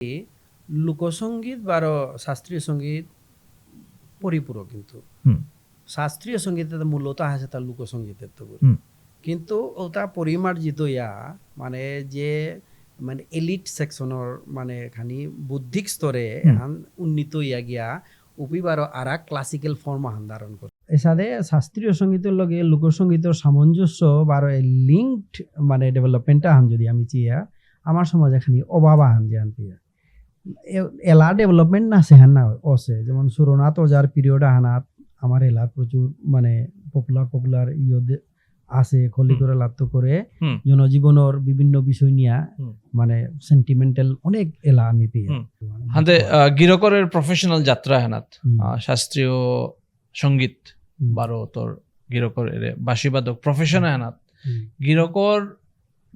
লোকসঙ্গীত বারো শাস্ত্রীয় সঙ্গীত পরিপূরক কিন্তু শাস্ত্রীয় সঙ্গীতে মূলত আছে তার লোকসঙ্গীতের তো কিন্তু ওটা পরিমার্জিত ইয়া মানে যে মানে এলিট সেকশনের মানে খানি বুদ্ধিক স্তরে এখন উন্নীত ইয়া গিয়া উপিবারও আরা ক্লাসিক্যাল ফর্ম আহান ধারণ করে এসাদে শাস্ত্রীয় সঙ্গীতের লগে লোকসঙ্গীতের সামঞ্জস্য বারো লিঙ্কড মানে ডেভেলপমেন্ট আহান যদি আমি চিয়া আমার সমাজ এখানে অভাব আহান যে আন পিয়া এলা ডেভেলপমেন্ট না সেহান না আছে যেমন সুরনাথ ওজার পিরিয়ড আহানাত আমার এলার প্রচুর মানে পপুলার আছে খলি করে লাত্ত করে জনজীবনের বিভিন্ন বিষয় নিয়ে মানে সেন্টিমেন্টাল অনেক এলা আমি পেয়ে হাতে গিরকরের প্রফেশনাল যাত্রা হানাত শাস্ত্রীয় সঙ্গীত বারো তোর গিরকরের বাঁশিবাদক প্রফেশন হানাত গিরকর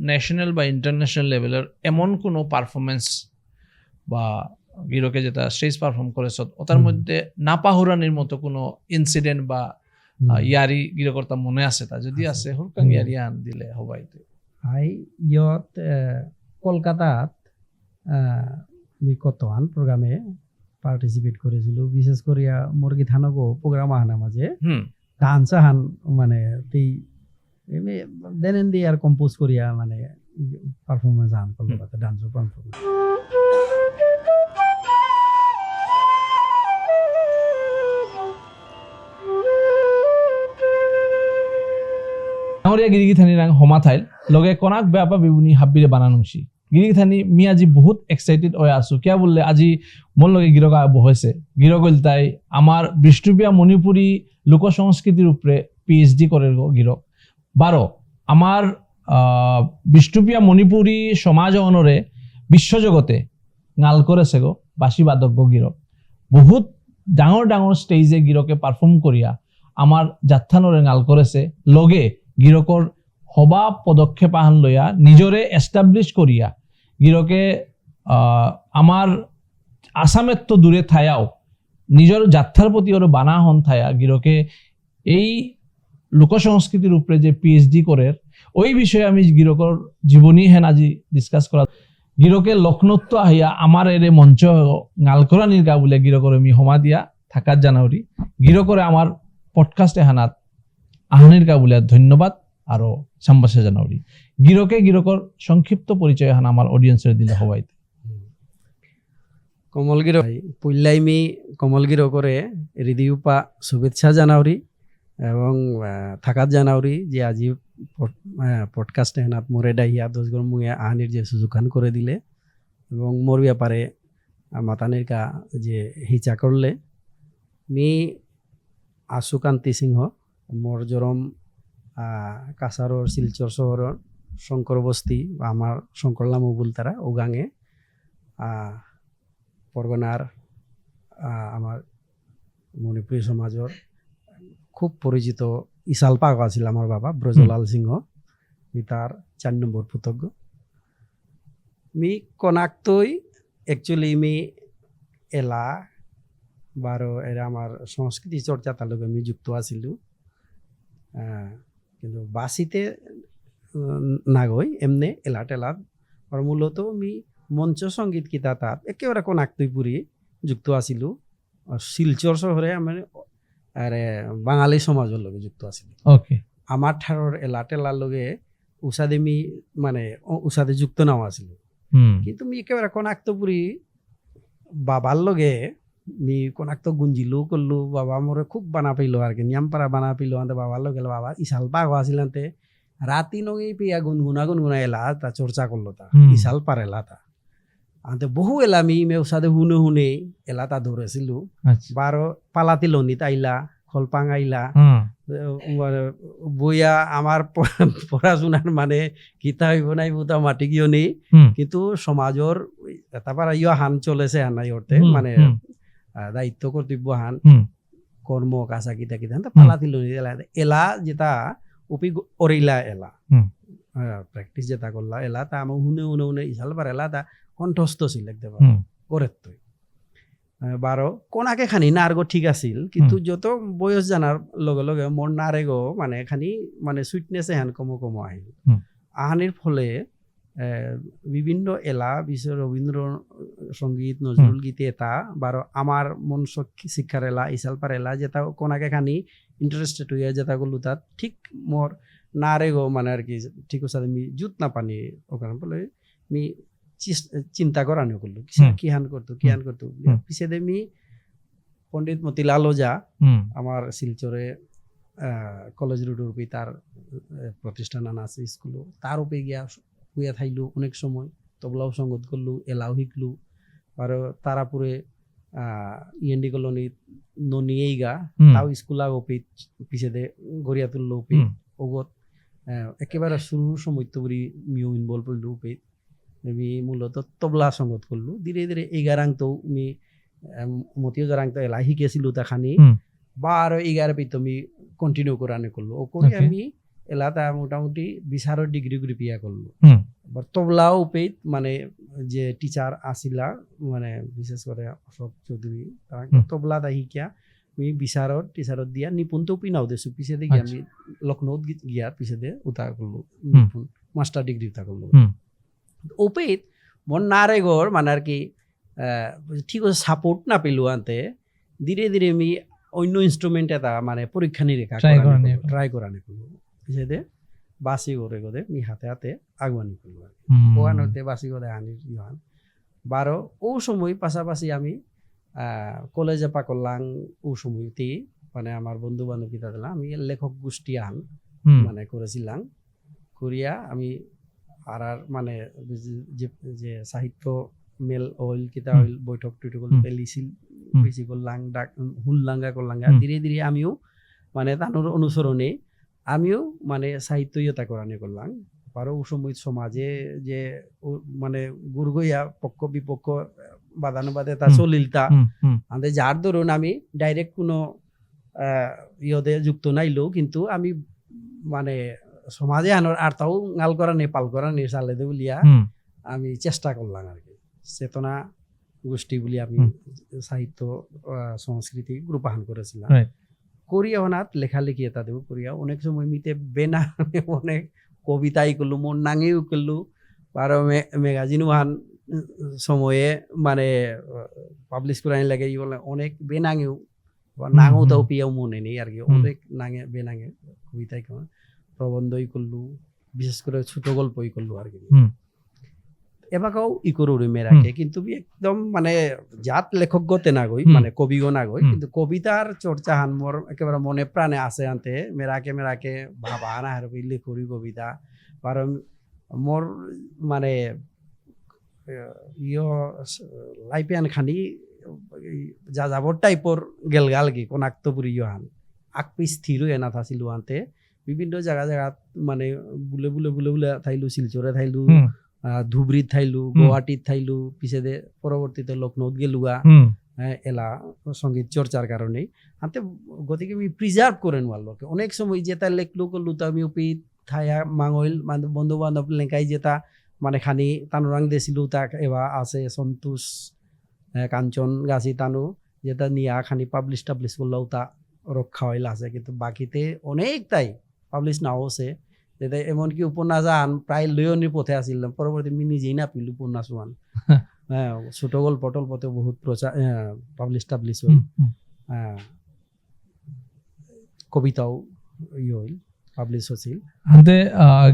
ন্যাশনাল বা ইন্টারন্যাশনাল লেভেলের এমন কোনো পারফরমেন্স বা গিরকে যেটা স্টেজ পারফর্ম করেছ ওটার মধ্যে না পাহুরানির মতো কোনো ইনসিডেন্ট বা ইয়ারি গিরকর্তা মনে আছে তা যদি আছে হুরকাং ইয়ারি আন দিলে হবাইতে হাই ইয়ত কলকাতাত আমি কতক্ষণ প্রোগ্রামে পার্টিসিপেট করেছিল বিশেষ করে মুরগি থানগো প্রোগ্রাম আহানা মাঝে ডান্স আহান মানে তেই দেন এন দিয়ে আর কম্পোজ করিয়া মানে পারফরমেন্স আহান কলকাতা ডান্সের পারফরমেন্স গিরিগিথানি রাং হমা থাইল লগে কনাক ব্যাপা বিবুনি হাব্বিরে বানানুংসি গিরিগিথানি মি আজি বহুত এক্সাইটেড হয়ে আছো কিয়া বললে আজি মোর লগে গিরকা বহেছে গিরকল তাই আমার বিষ্ণুপিয়া মণিপুরী লোক সংস্কৃতির উপরে পিএইচডি করে গিরক বারো আমার বিষ্ণুপিয়া মণিপুরী সমাজ অনরে বিশ্বজগতে গাল করেছে গো বাঁশিবাদক গিরক বহুত ডাঙর স্টেজে গিরকে পারফর্ম করিয়া আমার যাত্রানরে গাল করেছে লগে গিরকর হবা পদক্ষেপ আহান লইয়া নিজরে এস্টাবলিশ করিয়া গিরকে আমার আসামের তো দূরে থায়াও নিজের যাত্রার প্রতি ওর বানা হন থায়া গিরকে এই লোকসংস্কৃতির উপরে যে পিএইচডি করে ওই বিষয়ে আমি গিরকর জীবনী হেন আজি ডিসকাস করা গিরকে লক্ষ্ণত্ব আহিয়া আমার এর মঞ্চ গালকরা নির্গা বলে গিরকর আমি হমা দিয়া থাকার জানুয়ারি গিরকরে আমার পডকাস্টে হানাত আহানির গা বলে ধন্যবাদ আরো সাম্বাসে জানুয়ারি গিরকর সংক্ষিপ্ত পরিচয় হান আমার অডিয়েন্সের দিলে হবাইতে কমলগির পুল্লাইমি কমলগির করে হৃদয়পা শুভেচ্ছা জানাওরি এবং থাকাত জানাওরি যে আজি পডকাস্টে হেনাত মোরে ডাইয়া দোষগর মুয়ে আহানির যে সুযোগান করে দিলে এবং মোর ব্যাপারে মাতানির কা যে হিচা করলে মি আশুকান্তি সিংহ মোর জরম কাছারর শিলচর শহরের শঙ্কর বস্তি বা আমার শঙ্করলা মবুল তারা ওগাঙে পরগনার আমার মণিপুরী সমাজের খুব পরিচিত ইশাল পাগ আছিল আমার বাবা ব্রজলাল সিংহ মি তার 4 নম্বর পুতজ্ঞ মি কনাক্তই একচুয়ালি মি এলা বারো এরা আমার সংস্কৃতি চর্চা তার লগে আমি যুক্ত আছিলো কিন্তু বাসিতে না গই এমনি এলাট আর মূলত আমি মঞ্চ সঙ্গীত কিতা তাত একেবারে কনাক্তই পুরি যুক্ত আছিলো শিলচর শহরে আমার আরে বাঙালি সমাজের লগে যুক্ত আছিলো আমার ঠারর এলার লগে উষাদে মি মানে উষাদে যুক্ত নাও আছিলো কিন্তু মি একেবারে কনাক্তপুরি বাবার লগে মি কোনাক্ত গুঞ্জিলো করলো বাবা মোরে খুব বানা পাইলো আর কি নিয়ামপাড়া বানা পাইলো আনতে বাবার লগে বাবা ইশাল পাগ আছিল আনতে রাতি নগে পিয়া গুনগুনা এলা তা চর্চা করলো তা ইশাল পার এলা তা আনতে বহু এলা মি মেউসাদে হুনে এলা তা ধরেছিল বারো পালাতি লনিত আইলা খলপাং আইলা বইয়া আমার পড়াশোনার মানে কিতা হইব নাই বুতা মাটি গিয়ে নেই কিন্তু সমাজর তারপর ইয়া হান চলেছে হানাই অর্থে মানে দায়িত্ব কর্তব্য হান কর্ম কাছা কিতা পালাতি লনি এলা যেটা উপি অরিলা এলা প্র্যাকটিস যেটা করলা এলা তা আমার হুনে ইশাল পার এলা তা কণ্ঠস্থ ছিল দেখতে পারো করে তুই বারো কোনাকে খানি নারগো ঠিক আছিল কিন্তু যত বয়স জানার লগে লগে মোর নারেগো মানে খানি মানে সুইটনেস হেন কমো আহিল আহানির ফলে বিভিন্ন এলা বিশ্ব রবীন্দ্র সঙ্গীত নজরুল গীতে এটা বারো আমার মন শিক্ষার এলা ইসালপার এলা যেটা কোনাকে খানি ইন্টারেস্টেড হইয়া যেটা করলো তাত ঠিক মোর না রে গো মানে আর কি ঠিক আছে আমি জুত না পানি ওখানে বলে আমি চিন্তা করানো করলো কিহান করতো পিছে দে মি পণ্ডিত মতিলাল ওঝা আমার শিলচরে কলেজ রোডের উপরে তার প্রতিষ্ঠান আনা আছে স্কুলও তার উপরে গিয়া হুইয়া থাইলু অনেক সময় তবলাও সঙ্গত করলু এলাও শিখলু আর তারাপুরে ইএনডি কলোনি ননিয়েই গা তাও স্কুল আগপি পিছে দে গড়িয়া তুললো উপি ওগত একেবারে শুরুর সময় তো বলি মিও ইনভলভ হইলু উপি আমি মূলত তবলা সঙ্গত করলু ধীরে ধীরে এগারাং তো আমি মতিও জারাং তো এলা শিখেছিলো তা খানি বা আরো এগারো পিত আমি কন্টিনিউ করানো করলো ও করে আমি এলাকা মোটামুটি বিচারের ডিগ্রি করে পিয়া করলো তবলাও পেত মানে যে টিচার আসিলা মানে বিশেষ করে অশোক চৌধুরী তবলা তা শিকিয়া আমি বিচারত টিচারত দিয়া নিপুণটো পিনাও দেছো পিছে দিয়ে আমি লখনৌত গিয়া পিছে দিয়ে উঠা করলো নিপুণ মাস্টার ডিগ্রি উঠা করলো ওপেত মন না রে গড় মানে আর কি ঠিক আছে সাপোর্ট না পেলো আনতে ধীরে ধীরে আমি অন্য ইনস্ট্রুমেন্ট এটা মানে পরীক্ষা নিরীক্ষা ট্রাই করানো করলো পিছে দিয়ে বাসি করে গদে মি হাতে হাতে আগুয়ানি করলো আর কি ওয়ানতে বাসি করে আনির ইহান বারো ও সময় পাশাপাশি আমি কলেজে পা করলাম ও সময়তে মানে আমার বন্ধু বান্ধব কিতা দিলাম আমি লেখক গোষ্ঠী আন মানে করেছিলাম করিয়া আমি আর মানে যে সাহিত্য মেল অইল কিতা অইল বৈঠক টুইট লিছিল বেশি করলাম ডাক হুল্লাঙ্গা করলাম ধীরে ধীরে আমিও মানে তানোর অনুসরণে আমিও মানে সাহিত্যতা করানি করলাম আরো ও সময় সমাজে যে মানে গুরগইয়া পক্ষ বিপক্ষ বাদানুবাদে তা চলিল তা আমাদের যার ধরুন আমি ডাইরেক্ট কোনো ইয়দে যুক্ত নাইলেও কিন্তু আমি মানে সমাজে আনার আর তাও গাল করা নেই পাল করা নেই চালে দে বলিয়া আমি চেষ্টা করলাম আর কি চেতনা গোষ্ঠী বলি আমি সাহিত্য সংস্কৃতি রূপায়ণ করেছিলাম করিয়া ওনাত লেখালেখি এটা দেব করিয়া অনেক সময় মিতে বেনা অনেক কবিতাই করলু মন নাঙেও করলু আরো ম্যাগাজিন ওয়ান সময়ে মানে পাবলিশ করানি লাগে ই বলে অনেক বেনাঙেও নাঙও তাও পিয়াও মনে নেই আর কি অনেক নাঙে বেনাঙে কবিতাই প্রবন্ধই করলু বিশেষ করে ছোট গল্পই করলু আর কি এবাকাও ই করুরি মেরাকে কিন্তু একদম মানে জাত লেখক গতে না গই মানে কবিও না গই কিন্তু কবিতার চর্চা হান মোর একেবারে মনে প্রাণে আছে আনতে মেরাকে ভাবা না হার লিখুরি কবিতা আর মোর মানে ইয় লাইফে আন খানি যা যাবর টাইপর গেলগাল কি কোন আক্তপুরি ইহান আকপি স্থির হয়ে না থাছিল আনতে বিভিন্ন জায়গা মানে বুলে বুলে বুলে বুলে থাইলু শিলচরে থাইলু ধুবড়িত থাইলু গুয়াহাটিত থাইলু পিছে দে পরবর্তীতে লখনৌত গেলুয়া এলা সঙ্গীত চর্চার কারণে হাতে গতিকে আমি প্রিজার্ভ করে নেওয়ার অনেক সময় যেটা লেখলু করলু তা আমি উপি থায়া মাঙইল বন্ধু বান্ধব লেখাই যেটা মানে খানি তানুরাং দিয়েছিল তাক এবার আছে সন্তোষ কাঞ্চন গাছি তানু যেটা নিয়া খানি পাবলিশ করলেও তা রক্ষা হইল আছে কিন্তু বাকিতে অনেকটাই পাবলিশ নাও আছে যেটা এমনকি উপন্যাস আন প্রায় লয়নির পথে আসছিলাম পরবর্তী আমি নিজেই না পিল উপন্যাস আন হ্যাঁ ছোট গল্প পথে বহুত প্রচার পাবলিশ হইল কবিতাও হইল পাবলিশ হয়েছিল হাতে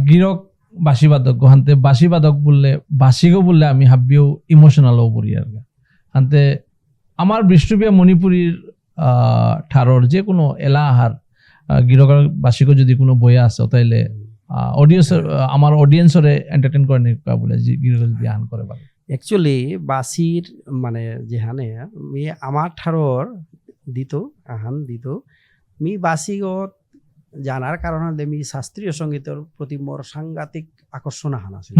গিরক বাঁশিবাদক হাতে বাঁশিবাদক বললে বাঁশিগো বললে আমি হাবিও ইমোশনালও পড়ি আর হাতে আমার বৃষ্টিপিয়া মণিপুরীর ঠারর যে কোনো এলা আহার গিরকার বাঁশিগো যদি কোনো বইয়া আছে তাইলে অডিয়েন্স আমার অডিয়েন্সরে এন্টারটেইন করে নিকা বলে গিরক যদি আহান করে পারে একচুয়ালি বাঁশির মানে যেহানে মি আমার ঠারর দিত আহান দিত মি বাঁশিগত জানার কারণ হলে মি শাস্ত্রীয় সঙ্গীতের প্রতি মোর সাংঘাতিক আকর্ষণ আহান আছে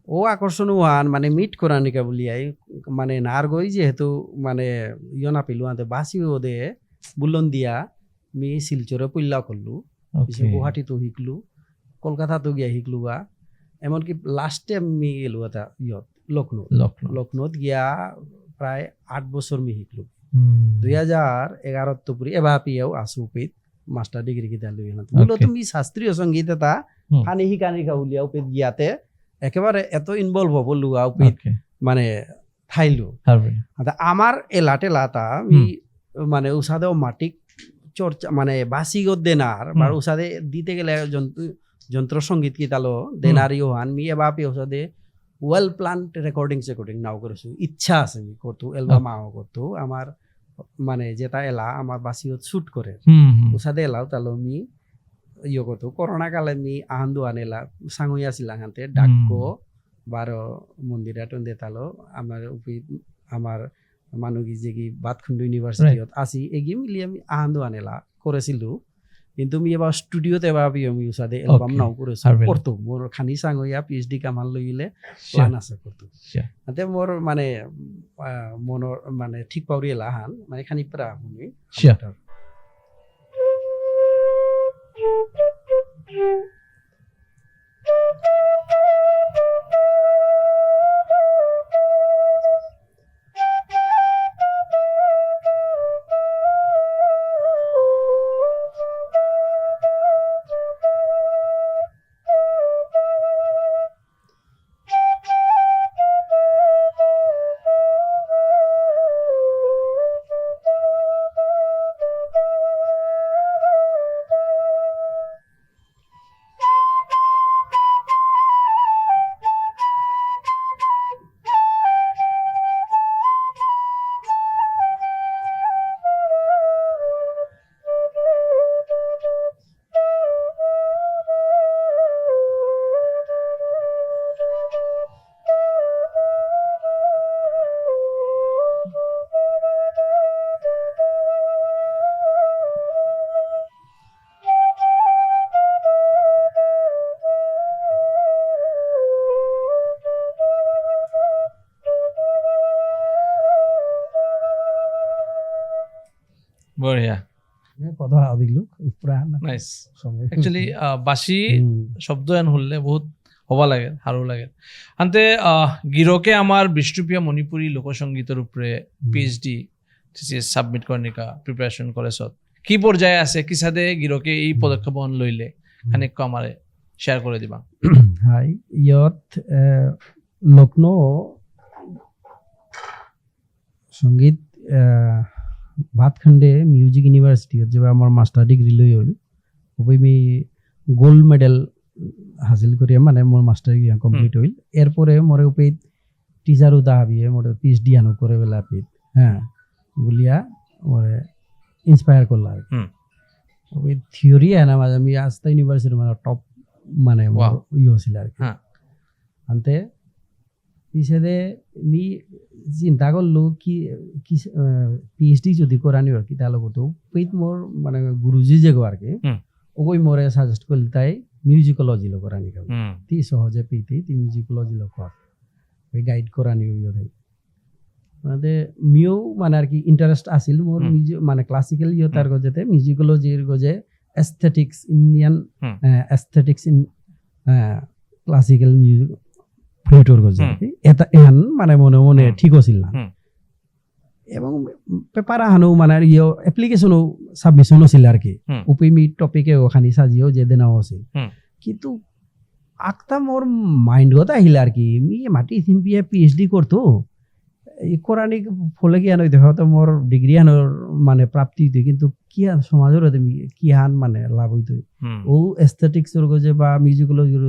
ও আকর্ষণ ওয়ান মানে মিট করা নিকা বলিয়াই মানে নার গই যেহেতু মানে ইয় না পেলু আনতে বাঁশি ওদে বুলন দিয়া মি শিলচরে পল্লা করলু গুয়াহাটিতো শিকলু কলকাতাতো গিয়া শিকলু বা এমনকি লাস্টে আমি গেলু এটা ইয়ত লখনৌত গিয়া প্রায় 8 বছর মি শিকলু 2011 তো পুরি এবার পিয়াও আসু পেত মাস্টার ডিগ্রি কিতা লই না মূলত মি শাস্ত্রীয় সঙ্গীত এটা হানি শিকানি উলিয়াও পেত গিয়াতে একেবারে এত ইনভলভ হব লুয়া উপিত মানে থাইলো আমার এলা টেলাটা আমি মানে উসাদেও মাটিক চর্চা মানে বাসিগত দেনার বা উসাদে দিতে গেলে যন্ত্র সঙ্গীত কি তালো দেনারিও হান মি এবাপি উসাদে ওয়েল প্ল্যান্ড রেকর্ডিং নাও করেছো ইচ্ছা আছে আমি করতো এলবাম আও করতো আমার মানে যেটা এলা আমার বাসিগত শুট করে উসাদে এলাও তালো মি ইয়ে করতো করোনা কালে মি আহান্দু আনেলা সাঙ্গুই আসিলাম হাতে ডাক্য বারো মন্দিরা টন্দে তালো আমার মানুকি যে কি বাতখুন্ড ইউনিভার্সিটিত আসি এগিয়ে মিলিয়ে আমি আহান্দু আনেলা করেছিলো কিন্তু আমি এবার স্টুডিওতে ভাবি আমি উসাদে এলবাম নাও করেছি করতো মোর খানি সাঙ্গইয়া পিএইচডি কামাল লইলে প্ল্যান আছে করতো তাতে মোর মানে মনৰ মানে ঠিক পাউরি এলা হান মানে খানি প্রা শুনি বঢ়িয়া কথা দিলো নাইস একচুয়ালি বাসি শব্দ এন শুনলে বহুত হ'ব লাগে ভালো লাগে আনতে গিরকে আমার বিষ্ণুপ্রিয়া মণিপুরী লোকসঙ্গীতের উপরে পিএইচডি থিসিস সাবমিট করনিকা প্রিপারেশন করেছত কি পর্যায়ে আছে কি সাথে গিরকে এই পদক্ষেপ লইলে খানিক আমারে শেয়ার করে দিবা হাই ইয়ত লক্ষ্ণৌ সংগীত ভাতখণ্ডে মিউজিক ইউনিভার্সিটি যে আমার মাস্টার ডিগ্রি লৈ হল আমি গোল্ড মেডেল হাসিল করি মানে মোর মাস্টার ডিগ্রি কমপ্লিট হইল এরপরে মোরে উপিত টিচারও দাবিয়ে মোর পিএইচডি আনো করে বেলা পিত হ্যাঁ বলিয়া মোরে ইন্সপায়ার করলা আর ওই থিওরি আনা মাঝে আমি আস্তা ইউনিভার্সিটি মানে টপ মানে ইয়ে হয়েছিল আর কি আনতে পিছনে আমি চিন্তা করলো কি পিএইচডি যদি করানি আর কি তাহলে করতো পেট মোর মানে গুরুজি যে আর কি ওই মোরে সাজেস্ট করলে তাই মিউজিকোলজি লো করানি তি সহজে পেতে তি মিউজিকোলজি লো কর ওই গাইড করানি ওই মানে মিউ মানে আর কি ইন্টারেস্ট আছিল মোর মিউজিক মানে ক্লাসিক্যাল ইয়ে তার গজেতে মিউজিকোলজির গজে aesthetics Indian aesthetics in classical music ফ্লুটর গজে এটা এন মানে মনে মনে ঠিক আছিল না এবং পেপার আহানো মানে ইয়ে এপ্লিকেশনও সাবমিশন আছিল আর কি উপমি টপিকে ওখানে সাজিও যে দেনাও আছিল কিন্তু আক্তা মোর মাইন্ডত আহিল আর কি মি মাটি সিম্পিয়ে পিএইচডি করতো এই কোরআনিক ফলে কি আনো হয়তো মোর ডিগ্রি আনোর মানে প্রাপ্তি হইতো কিন্তু কি সমাজের কি হান মানে লাভ হইতো ও এস্থেটিক্সর গজে বা মিউজিকোলজির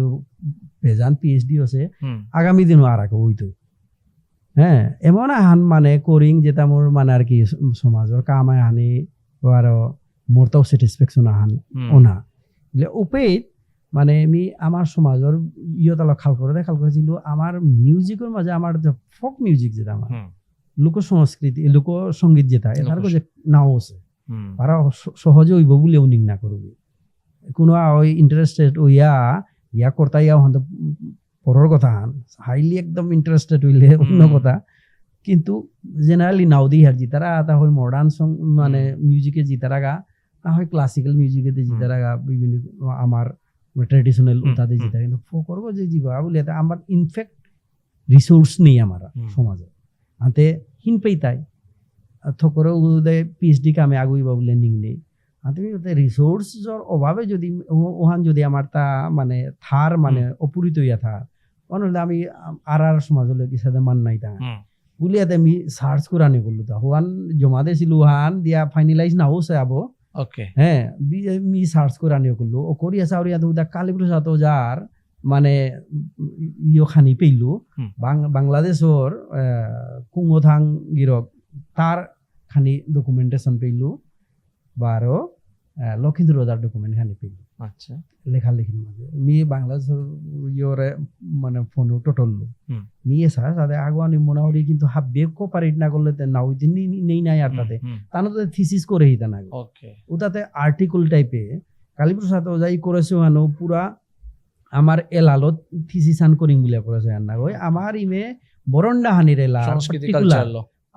বেজান পিএইচডি আছে আগামী দিনও আর আগে হইতো হ্যাঁ এমন আহান মানে করিং যেটা মোর মানে আর কি সমাজের কাম আহানি আর মোর তাও স্যাটিসফ্যাকশন আহান ওনা বলে উপায় মানে আমি আমার সমাজের ইয়তাল খাল করেছিল আমার মিউজিকের মাঝে আমার যে ফোক মিউজিক যেটা আমার লোক সংস্কৃতি লোক সঙ্গীত যেটা এটার যে নাও আছে আর সহজে হইব বলেও নিং না করবি কোনো ওই ইন্টারেস্টেড ইয়া করতাইয়া হন পরের কথা হাইলি একদম ইন্টারেস্টেড হইলে অন্য কথা কিন্তু জেনারেলি নাও দি হার জিতারা তা হয় মডার্ন সং মানে মিউজিকে জিতারা গা তা হয় ক্লাসিক্যাল মিউজিকেতে জিতারা গা বিভিন্ন আমার ট্রেডিশনাল উতাতে জিতা কিন্তু ফোকর যে জিবা বলে আমার ইনফ্যাক্ট রিসোর্স নেই আমার সমাজে আনতে হিন পেইতাই থকরে উদয় পিএইচডি কামে আগুইবা বলে নিং নেই তুমি রিসোর্সর অভাবে যদি ওহান যদি আমার তা মানে থার মানে অপূরিত ইয়া থার অনলে আমি আর সমাজলৈ কি সাথে মান নাই তা বুলিয়াতে আমি সার্চ করে আনি করলো তা হুয়ান জমা দিয়েছিল হান দিয়া ফাইনালাইজ না হচ্ছে আবো ওকে হ্যাঁ মি সার্চ করে আনি করলো ও করিয়া চাউরিয়া তো কালীপ্রসাদ যার মানে ইয় খানি পেইলো বাংলাদেশর কুঙ্গথাং গিরক তার খানি ডকুমেন্টেশন পেইলো বারো লক্ষিন্দর রোজার ডকুমেন্ট খানি পেইলো আচ্ছা লেখালেখির মাঝে মি বাংলাদেশের ইয়রে মানে ফোন টোটললো নিয়ে স্যার তাদের আগুয়ানি মোনাওয়ারি কিন্তু হাব্বে কোপারেট না করলে না ওই দিন নেই নাই আর তাতে তানো তো থিসিস করে হিতা না ওকে ও তাতে আর্টিকেল টাইপে কালীপ্রসাদ যাই করেছে হানো পুরা আমার এলালত থিসিসান করিম বলে করেছে না ওই আমার ইমে বরন্ডা হানির এলা সংস্কৃতি কালচার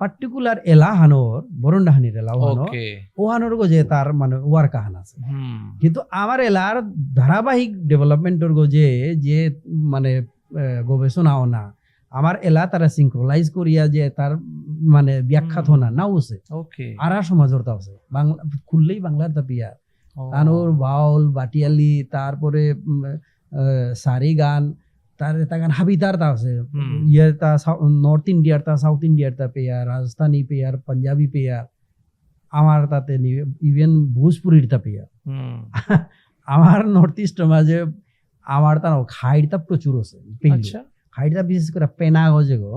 পার্টিকুলার এলা হানোর বরন্ডা হানির এলা ওকে ও হানোর গো যে তার মানে ওয়ার কাহান আছে কিন্তু আমার এলার ধারাবাহিক ডেভেলপমেন্টর গো যে মানে গবেষণা না আমার এলা তারা সিনক্রোনাইজ করিয়া যে তার মানে ব্যাখ্যাত না নাও আছে ওকে আর সমাজর তা আছে বাংলা খুললেই বাংলার তাপিয়া কানোর বাউল বাটিয়ালি তারপরে সারি গান তার এটা গান হাবিতার তা আছে ইয়ার তা নর্থ ইন্ডিয়ার তা সাউথ ইন্ডিয়ার তা পেয়ার রাজস্থানী পেয়ার পাঞ্জাবি পেয়ার আমার তাতে ইভেন ভোজপুরির তা পেয়ার আমার নর্থ ইস্ট মাঝে আমার তা খাইটা প্রচুর আছে খাইটা বিশেষ করে পেনা গজে গো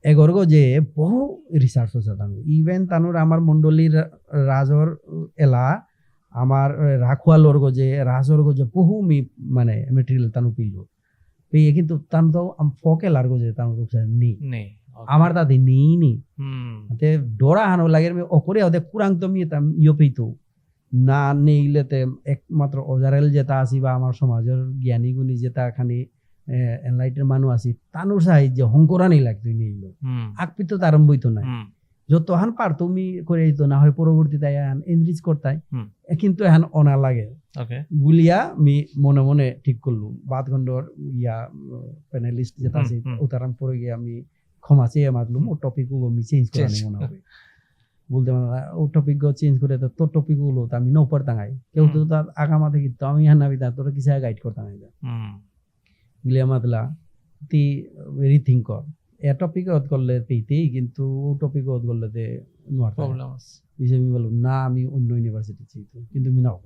এগর গো যে বহু রিসার্চ আছে তানো ইভেন তানোর আমার মন্ডলীর রাজর এলা আমার রাখোয়ালর গজে রাজর গজে বহু মানে মেটেরিয়াল তানো পিলো পেয়ে কিন্তু তানো তো ফক এলার গজে তানো তো নেই আমার তাতে নেই তে ডোরা হানো লাগে অকরে ওদে কুরাং তো মি ইয়ে পেইতো না নেইলেতে একমাত্র অজারেল যেটা আসি বা আমার সমাজের জ্ঞানী গুণী যেটা খানি এনলাইটের মানুষ আছি তানোর সাহায্য হংকরানি লাগতো নেইলো আকপিত তো আরম্ভই তো নাই যত হান পার তুমি করে দিত না হয় পরবর্তীতে এখন এনরিচ করতাই কিন্তু এখন অনা লাগে বুলিয়া আমি মনে মনে ঠিক করলু বাদগণ্ডর ইয়া প্যানেলিস্ট যেটা আছে উদাহরণ পরে গিয়ে আমি ক্ষমা চেয়ে মাগলুম ও টপিকও আমি চেঞ্জ করে মনে হবে বলতে মানে ও টপিক চেঞ্জ করে তো তোর টপিক গুলো তো আমি নৌ পড়তাঙাই কেউ তো তার আগামা থেকে তো আমি হান নাবি তোর কিছু গাইড করতাঙাই বুলিয়া মাতলা তি রিথিঙ্ক কর এ টপিক অত করলে পেইতেই কিন্তু ও টপিক অত করলে তে নোয়ার প্রবলেম আছে বিশেষ আমি বললাম না আমি অন্য ইউনিভার্সিটি চাইতো কিন্তু আমি নাও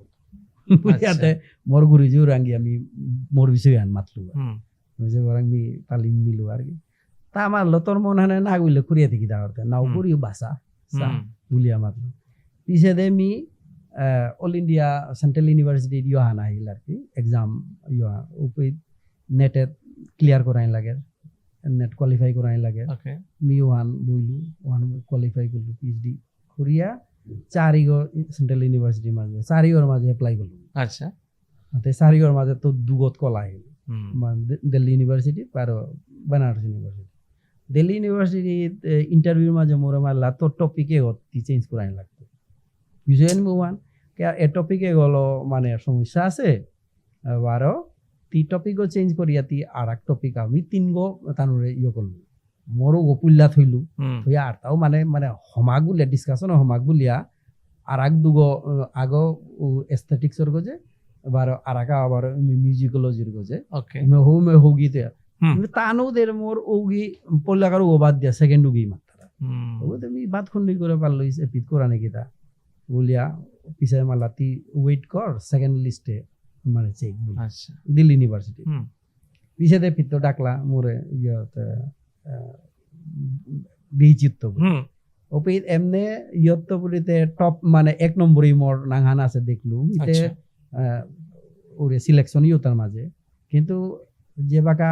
বুঝিয়াতে মোর গুরুজিও রাঙ্গি আমি মোর বিষয়ে আন মাতলু যে রাঙ্গি তালিম নিলু আর কি তা আমার লতর মন হানে না গুলে কুরিয়া থেকে দাঁড়াতে নাও করিও বাসা বুলিয়া মাতলু পিছে দে মি অল ইন্ডিয়া সেন্ট্রাল ইউনিভার্সিটি ইয়া হানা আহিল আর কি এক্সাম ইয়া উপরে নেটে ক্লিয়ার করাই লাগে নেট কোয়ালিফাই করাই লাগে মি ওয়ান বইলু ওয়ান কোয়ালিফাই করলু পিএইচডি করিয়া চারিগো সেন্ট্রাল ইউনিভার্সিটির মাঝে চারিগর মাঝে এপ্লাই করলু আচ্ছা তে চারিগর মাঝে তো দুগত কলা আহিল দিল্লি ইউনিভার্সিটি আর বেনারস ইউনিভার্সিটি দিল্লি ইউনিভার্সিটি ইন্টারভিউর মাঝে মোরে মারলা তোর টপিকে গতি চেঞ্জ করাই লাগতো বুঝলেন ওয়ান এ টপিকে গেল মানে সমস্যা আছে বারো তি টপিকও চেঞ্জ করিয়া তি আর এক টপিক আমি তিন গো তানুরে ইয়ে করলু মোরও গপুল্লা থইলু থইয়া আর তাও মানে মানে হমাক বুলিয়া ডিসকাশন হমাক বুলিয়া আর এক দুগো আগো এস্থেটিক্সর গজে এবার আর একা আবার মিউজিকোলজির গজে হৌগিতে তানো দের মোর ওগি পল্লাকার ও বাদ দিয়া সেকেন্ড উগি মাত্রা ও তুমি বাদ খন্ডি করে পারলো পিত করা নাকি তা বলিয়া পিছায় মালা তি ওয়েট কর সেকেন্ড লিস্টে মানে চেক আচ্ছা দিল্লি ইউনিভার্সিটি পিছাতে পিত ডাকলা মোরে ইয়তে বিচিত্ত ওপে এমনে ইয়ত্তপুরিতে টপ মানে এক নম্বরই মোর নাংহান আছে দেখলু ইতে ওরে সিলেকশন ইয়তার মাঝে কিন্তু যে বাকা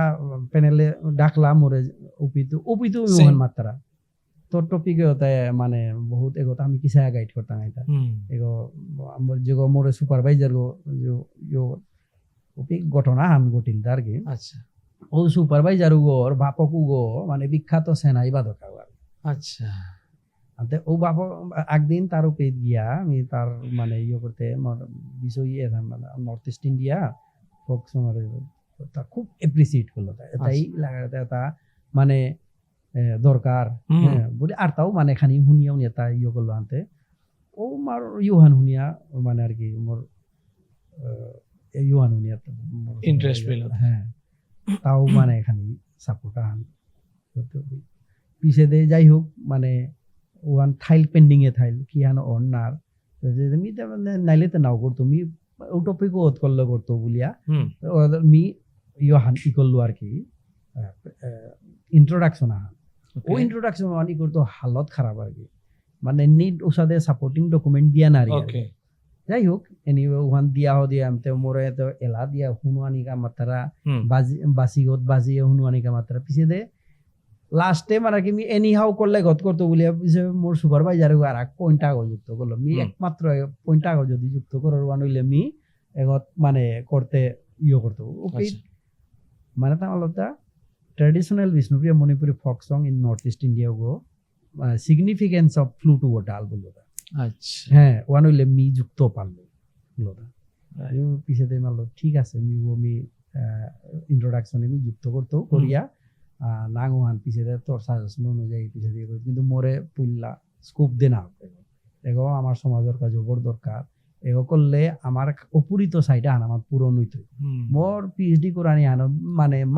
প্যানেলে ডাকলা মোরে ওপিতো মোহন মাত্রা তোর টপিকে ওটাই মানে বহুত এগো আমি কিসা গাইড করতাম এটা এগো আমার যে মোরে সুপারভাইজার গো ওপি ঘটনা হান গটিল তার কি আচ্ছা ও সুপারভাইজার গোর বাপকু গো মানে বিখ্যাত সেনাই বাদক আচ্ছা আতে ও বাপ একদিন তার উপে গিয়া আমি তার মানে ইয়ে করতে বিষয় মানে নর্থ ইস্ট ইন্ডিয়া ফোক সঙ্গে তা খুব এপ্রিসিয়েট করলো তাই লাগাতে তা মানে দরকার বলে আর তাও মানে খানি শুনিয়া উনি এটা ইয়ে করলো আনতে ও মার ইউহান শুনিয়া মানে আর কি মোর ইউহান শুনিয়া ইন্টারেস্ট পেল হ্যাঁ তাও মানে এখানে সাপোর্ট আন পিছে দে যাই হোক মানে ওয়ান থাইল পেন্ডিং এ থাইল কি হান অন্যার মি নাইলে তো নাও করতো মি ও টপিক ওত করলে করতো বলিয়া মি ইয়ো হান ই করলো আর কি ইন্ট্রোডাকশন আহান ও ইন্ট্রোডাকশন ওয়ান ই করতো হালত খারাপ আর কি মানে নিড ওর সাথে সাপোর্টিং ডকুমেন্ট দিয়া না যাই হোক এনিওয়ে ওখান দিয়া দিয়া আমতে মোরে তো এলা দিয়া হুনুয়ানি কা মাত্রা বাসিগত বাজিয়ে হুনুয়ানি কা মাত্রা পিছে দে লাস্টে মানে কি মি এনি হাউ করলে গত করতো বলিয়া পিছে মোর সুপারভাইজার আর এক পয়েন্ট আগো যুক্ত করলো মি একমাত্র পয়েন্ট আগো যদি যুক্ত করার ওয়ান হইলে মি এগত মানে করতে ইয়ে করতো ওকে মানে তা আলাদা traditional Bishnupriya Manipuri folk song in north east India গো সিগনিফিকেন্স অফ ফ্লুট ও ডাল বললো আচ্ছা হ্যাঁ ওয়ান হইলে মি যুক্ত পারলো পিছে দিয়ে মারলো ঠিক আছে মি ইন্ট্রোডাকশনে মি যুক্ত করতো করিয়া নাঙান পিছে দিয়ে তোর সাজেশন অনুযায়ী পিছে দিয়ে কিন্তু মোরে পুল্লা স্কোপ দে না এগো আমার সমাজের কাজ বড় দরকার এগো করলে আমার অপুরিত সাইডে আন আমার পূরণ হইতো মোর পিএইচডি করানি আন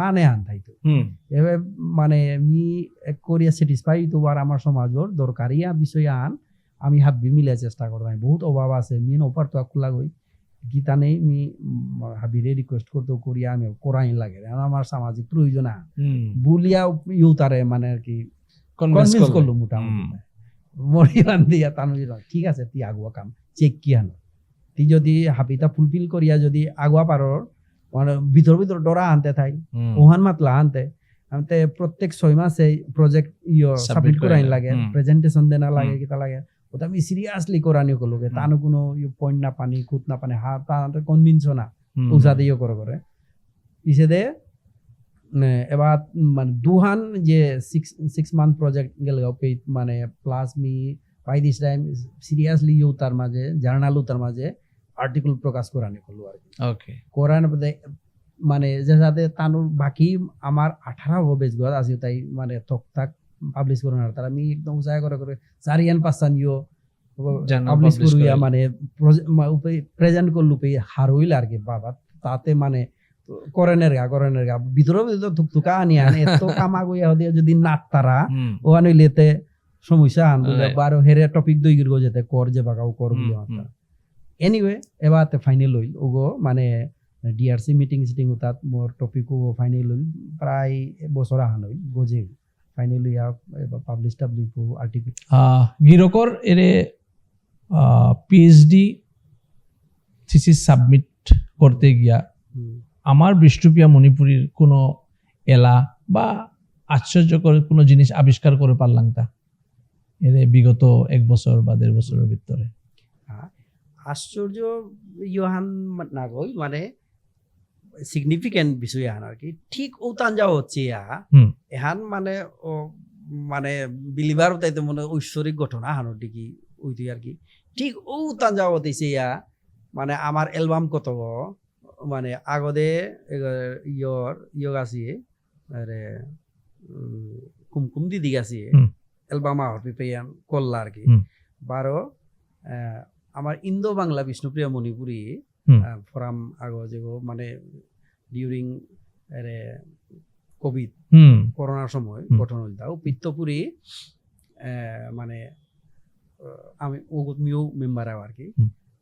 মানে আন থাইতো এবার মানে মি করিয়া স্যাটিসফাই তো আর আমার সমাজের দরকারি বিষয় আন আমি হাবি মিলে চেষ্টা করতাম বহুত অভাব আছে মিন অপার তো খোলা গই গীতা নেই মি হাবিরে রিকোয়েস্ট করতে করিয়া আমি করাই লাগে আমার সামাজিক প্রয়োজন বুলিয়া ইউতারে মানে আর কি কনভিন্স করলো মোটামুটি মরিয়ান দিয়া তানু ঠিক আছে তুই আগুয়া কাম চেক কি আনো তুই যদি হাবিটা ফুলফিল করিয়া যদি আগুয়া পারর মানে ভিতর ভিতর ডরা আনতে থাই ওহান মাতলা আনতে আনতে প্রত্যেক 6 মাসে প্রজেক্ট সাবমিট করাই লাগে প্রেজেন্টেশন দেনা লাগে কিতা লাগে ওটা আমি সিরিয়াসলি করানি কলোগে তানো কোনো পয়েন্ট না পানি খুঁত না পানি হা তা কনভিন্স না উজা দিয়ে করে পিছে দে এবার মানে দুহান যে 6 মান্থ প্রজেক্ট গেল মানে plus me by this time seriously তার মাঝে জার্নাল তার মাঝে আর্টিকেল প্রকাশ করানি করলো আর কি ওকে কোরআন মানে যে সাথে তানুর বাকি আমার 18 পেজ গদ আছে তাই মানে তক পাবলিশ করুন আর তারা আমি একদম উৎসাহ করে 4-5 পাবলিশ করিয়া মানে প্রেজেন্ট করলু পে হারইল আর কি বাবা তাতে মানে করেনের গা ভিতরে থুকথুকা আনি আনে এত কামা গইয়া দিয়ে যদি নাট তারা ওখানে লেতে সমস্যা আন বলে বারো হেরে টপিক দই গিরগো যেতে কর যে বাগাও কর বলে মাত্রা এনিওয়ে এবার ফাইনাল হইল ওগো মানে ডিআরসি মিটিং তাত মোর টপিক ফাইনাল হইল প্রায় বছর আহান হইল গজে ফাইনালি পাবলিশ আর্টিকেল গিরকর এরে পিএইচডি থিসিস সাবমিট করতে গিয়া আমার বিষ্ণুপ্রিয়া মণিপুরীর কোনো এলা বা আশ্চর্যকর কোনো জিনিস আবিষ্কার করে পারলাম তা এর বিগত 1 বছর বা 1.5 বছরের ভিতরে আশ্চর্য ইহান না গই মানে সিগনিফিকেন্ট বিষয় আন আর কি ঠিক ওতান যাওয়া হচ্ছে এহান মানে ও মানে বিলিভার তাইতে মনে ঐশ্বরিক ঘটনা হানোর দিকে ওইটি আর কি ঠিক ওতান যাওয়া হতেছে মানে আমার অ্যালবাম কত মানে আগদে ইয়র আছে আরে কুমকুম দিদি আছে অ্যালবাম আহর পেয়ান করলা আর কি 12 আমার ইন্দো বাংলা বিষ্ণুপ্রিয়া মণিপুরী ফরাম আগো যে মানে ডিউরিং কোভিড করোনার সময় গঠন হইল তাও পিত্তপুরী মানে আমি মিও মেম্বার আর কি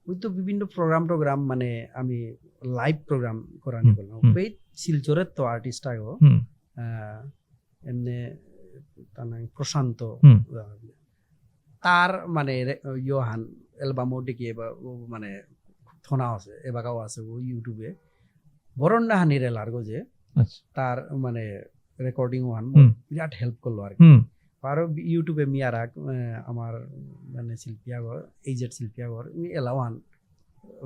ওই তো বিভিন্ন প্রোগ্রাম মানে আমি লাইভ প্রোগ্রাম করানি বললাম ওই শিলচরের তো আর্টিস্ট আগো এমনি তার নাম প্রশান্ত তার মানে ইয়োহান অ্যালবামও দেখিয়ে মানে থনা আছে এবাগাও আছে ও ইউটিউবে বরন্ডা হানির এলার গো যে তার মানে রেকর্ডিং ওয়ান বিরাট হেল্প করলো আর কি আর ইউটিউবে মিয়ারাক আমার মানে শিল্পী আগর এইজেড শিল্পী আগর এলাওয়ান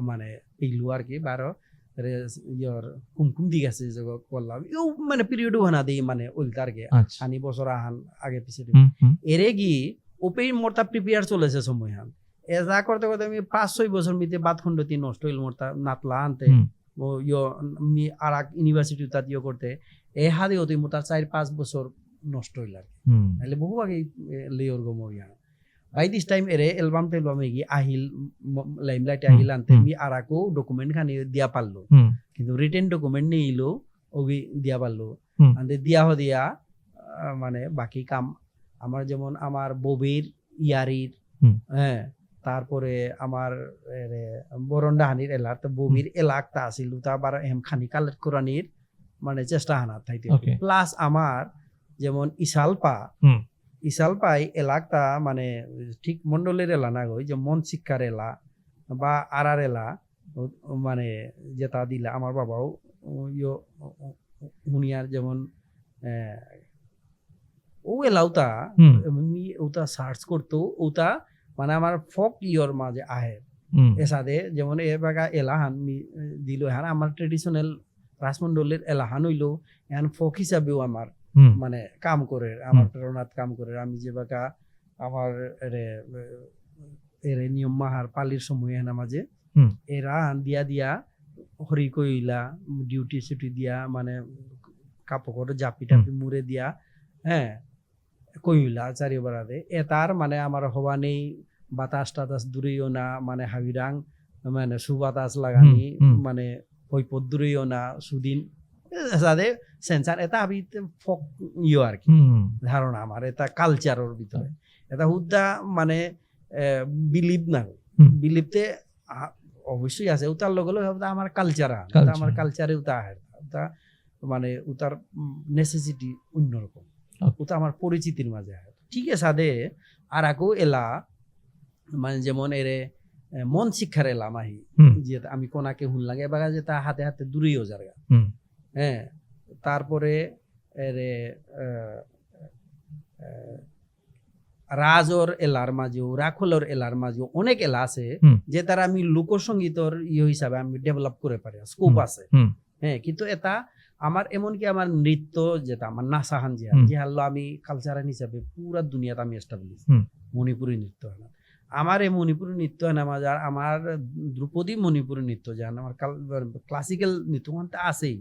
মানে পেইলু আর কি 12 ইয়র কুমকুম দি গেছে যে করলাম ইউ মানে পিরিয়ড হানা দেই মানে ওইটা আর কি আনি বছর আহান আগে পিছে এরে গি ওপেই মোরতা প্রিপেয়ার চলেছে সময় হান এজা করতে করতে আমি 5-6 বছর মিতে বাদ খণ্ডতি নষ্ট হইল মোরতা নাতলা আনতে ও ইয় মি আরাক ইউনিভার্সিটি তাত ইয় করতে এ হাদি হতে মোরতা 4-5 বছর নষ্ট হইল আর কি নাইলে বহু আগে লেয়র গো মরিয়া বাই দিস টাইম এরে অ্যালবাম গি আহিল লাইমলাইট আহিল আনতে মি আরাকো ডকুমেন্ট খানি দিয়া পারলো কিন্তু রিটেন ডকুমেন্ট নেইলো ওগি দিয়া পারলো হুম। আন্তে দিয়া মানে বাকি কাম আমার যেমন আমার ববির ইয়ারির হুম। হ্যাঁ তারপরে আমার বরন্ডাহানির এলার তো ববির এলাকটা আছিল তা আবার এম খানি কালেক্ট করানির মানে চেষ্টা হানা থাইতে Okay. প্লাস আমার যেমন হুম। ইসালপাই এলাকটা মানে ঠিক মন্ডলের এলা না গই যে মন শিক্ষার এলা বা আরার এলা মানে যেটা দিলা আমার বাবাও হুনিয়ার যেমন ও এলাউতা হুম। ওটা সার্চ করতো ওটা মানে আমার ফক ইয়র মাঝে আহে হুম। এসাদে যেমন এ বাগা এলাহান দিল হান আমার ট্রেডিশনাল রাজমন্ডলের এলাহান হইলো এখন ফক হিসাবেও আমার হুম। মানে কাম করে আমার প্রেরণাত কাম করে আমি যে বাগা আমার এরে নিয়ম মাহার পালির সময় এনা মাঝে হুম। এরা দিয়া হরি কইলা ডিউটি ছুটি দিয়া মানে কাপড় জাপি টাপি মুড়ে দিয়া হ্যাঁ কইলা চারিবারে এটার মানে আমার হওয়া নেই বাতাস টাতাস দূরেও না মানে হাবিরাং মানে সুবাতাস লাগানি মানে হৈপদ দূরেও না সুদিন যাতে সেন্সার এটা আমি ফক ইয়ে আর কি ধারণা আমার এটা কালচারের ভিতরে এটা হুদ্দা মানে বিলিভ না বিলিভতে অবশ্যই আছে উতার লগে লগে আমার কালচার আমার কালচারে উতা আহে উতা মানে উতার নেসেসিটি অন্যরকম ওটা আমার পরিচিতির মাঝে আহে ঠিক আছে সাদে আর আকো এলা মানে যেমন এরে মন শিক্ষার এলা মাহি যে আমি কোনাকে হুন লাগে এবার যেটা হাতে হাতে দূরেও জায়গা হ্যাঁ তারপরে এরে রাজর এলার মাঝেও রাখলর এলার মাঝেও অনেক এলা আছে যে তারা আমি লোকসঙ্গীতর ইয়ে হিসাবে আমি ডেভেলপ করে পারি স্কোপ আছে হ্যাঁ কিন্তু এটা আমার এমনকি আমার নৃত্য যেটা আমার নাচাহান যে হারলো আমি কালচারাল হিসাবে পুরা দুনিয়াতে আমি এস্টাবলিশ মণিপুরি নৃত্য হয় আমার এই মণিপুরি নৃত্য হয় না আমার ধ্রুপদী মণিপুরি নৃত্য জান আমার ক্লাসিক্যাল নৃত্য আছেই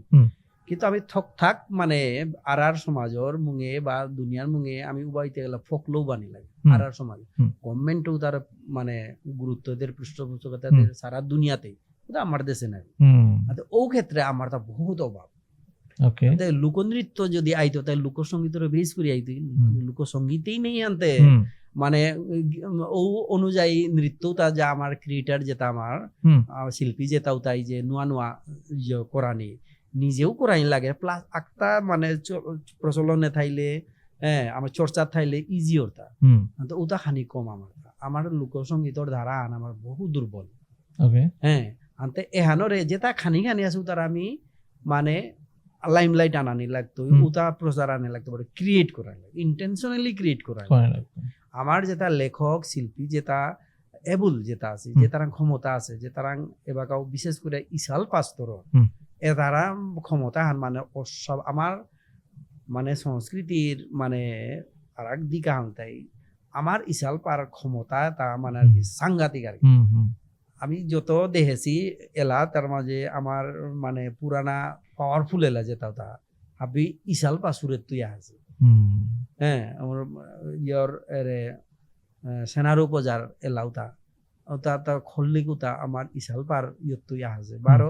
কিন্তু আমি থাক মানে আর সমাজর মুঙে বা দুনিয়ার মুঙে আমি উবাইতে গেলে ফকলেও বানি লাগে আর সমাজ গভর্নমেন্টও তার মানে গুরুত্ব দের পৃষ্ঠপোষকতা সারা দুনিয়াতেই আমার দেশে নাই ও ক্ষেত্রে আমার তা বহুত অভাব লোকনৃত্য যদি আইতো তাই লোকসঙ্গীতের বেশ করে আইতো লোকসঙ্গীতেই নেই আনতে মানে ও অনুযায়ী নৃত্যটা যা আমার ক্রিয়েটার যেটা আমার শিল্পী যেটাও তাই যে নোয়া নোয়া করানি নিজেও করাই লাগে প্লাস একটা মানে প্রচলনে থাইলে হ্যাঁ আমার চর্চা থাইলে ইজি ওটা তো ওটা খানি কম আমার লোকসঙ্গীতর ধারা আন আমার বহু দুর্বল হ্যাঁ আনতে এহানরে যেটা খানি আছে তার আমি মানে লাইমলাইট আনানি লাগতো ওটা প্রচার আনে লাগতো ক্রিয়েট করা লাগে ইন্টেনশনালি ক্রিয়েট করা লাগে আমার যেটা লেখক শিল্পী যেটা এবুল যেটা আছে যে তার ক্ষমতা আছে যে তার এবাকাও বিশেষ করে ইসাল পাস্তর এ তারা ক্ষমতা হান মানে সব আমার মানে সংস্কৃতির মানে আর এক দিকে আনতাই আমার ইসাল পার ক্ষমতা তা মানে আর কি সাংঘাতিক আর কি আমি যত দেখেছি এলা তার মাঝে আমার মানে পুরানা পাওয়ারফুল এলা যেটা তা হাবি ইসাল পাসুরের তুই আছে হ্যাঁ আমার ইয়র এরে সেনার উপজার এলাউতা ওটা তা খল্লিকুতা আমার ইসাল পার ইয়র তুই আছে বারো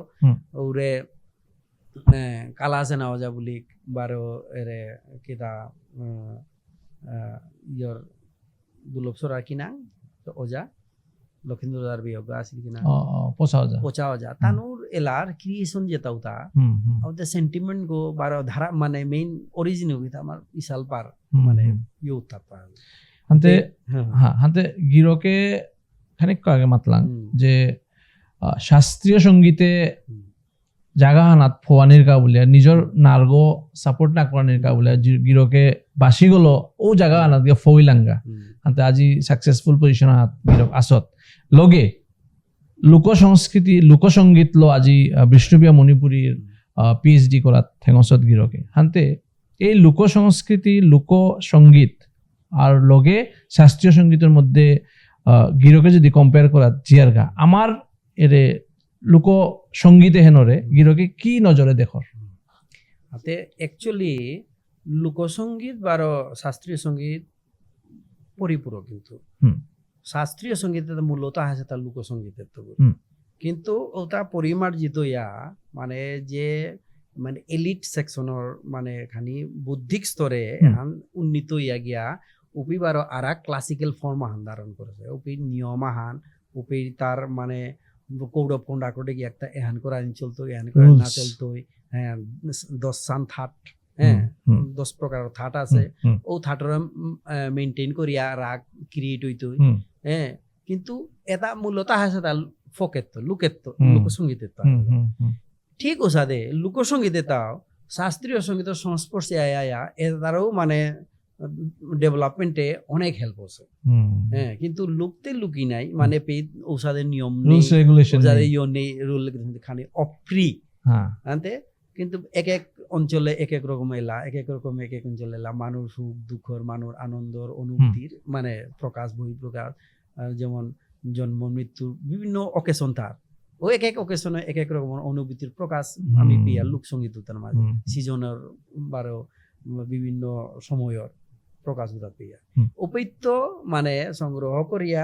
ওরে কালা আছে না ওজা বলি বারো এরে কিতা ইয়র দুলভ সরা কিনা ওজা লক্ষিন্দর বিয়োগ আছিল কিনা পচা ওজা তানুর এলার ক্রিয়েশন যেটা ওটা ওটা সেন্টিমেন্ট গো বারো ধারা মানে মেইন অরিজিন হইতা আমার ইসাল পার মানে ইউতা পার হাতে হাতে গিরকে খানিক আগে মাতলাম যে শাস্ত্রীয় সঙ্গীতে জাগা হানাত ফোয়ানির কা বলে নিজের নার্গ সাপোর্ট না করানির কা বলে গিরকে বাসি গলো ও জাগা হানাত গিয়ে ফইলাঙ্গা হাতে আজি সাকসেসফুল পজিশন হাত গিরক আসত লগে লোক সংস্কৃতি লোকসঙ্গীত লো আজি বিষ্ণুপ্রিয়া মণিপুরীর পিএইচডি করাত থেঙসত গিরকে হাতে এই লোক সংস্কৃতি লোক সঙ্গীত আর লগে শাস্ত্রীয় সঙ্গীতের মধ্যে গিরকে যদি কম্পেয়ার করা জিয়ারগা আমার এরে লোক সঙ্গীতে হেনরে গিরকে কি নজরে দেখর হাতে একচুয়ালি লোকসঙ্গীত বা শাস্ত্রীয় সঙ্গীত পরিপূরক কিন্তু শাস্ত্রীয় সঙ্গীতে মূলত আছে তার লোকসঙ্গীতের তো কিন্তু ওটা পরিমার্জিত ইয়া মানে যে মানে এলিট সেকশনৰ মানে খানি বৌদ্ধিক স্তৰে এখন উন্নীত ইয়া গিয়া উপি বারো আরা ক্লাসিক্যাল ফর্ম আহান ধারণ করেছে উপি নিয়ম আহান উপি তার মানে কৌরব কন্ডাকটে গিয়ে একটা এহান করে আইন চলতো এহান করে না চলতো হ্যাঁ 10 সান থাট হ্যাঁ 10 প্রকার থাট আছে ও থাটর মেইনটেইন করিয়া রাগ ক্রিয়েট হইতো হ্যাঁ কিন্তু এটা মূলত আছে তার ফকেত লুকেত লোকসঙ্গীতের ঠিক ওসাদে লোকসঙ্গীতে তাও শাস্ত্রীয় সঙ্গীতের সংস্পর্শে আয়া এটারও মানে ডেভেলপমেন্টে অনেক হেল্প হচ্ছে হ্যাঁ কিন্তু লুকতে লুকি নাই মানে ওসাদের নিয়ম রুলস রেগুলেশন নেই রুল খানি অফ্রি আনতে কিন্তু এক এক অঞ্চলে এক এক রকম এলা এক এক রকম এক এক অঞ্চলে এলা মানুষ সুখ দুঃখর মানুষ আনন্দর অনুভূতির মানে প্রকাশ বহিঃপ্রকাশ যেমন জন্ম মৃত্যু বিভিন্ন অকেশন তার ও এক এক অকেশনে এক এক রকম অনুভূতির প্রকাশ আমি পিয়া লোকসঙ্গীত তার মাঝে সিজনের বারো বিভিন্ন সময়ের প্রকাশ পিয়া উপৈত্য মানে সংগ্রহ করিয়া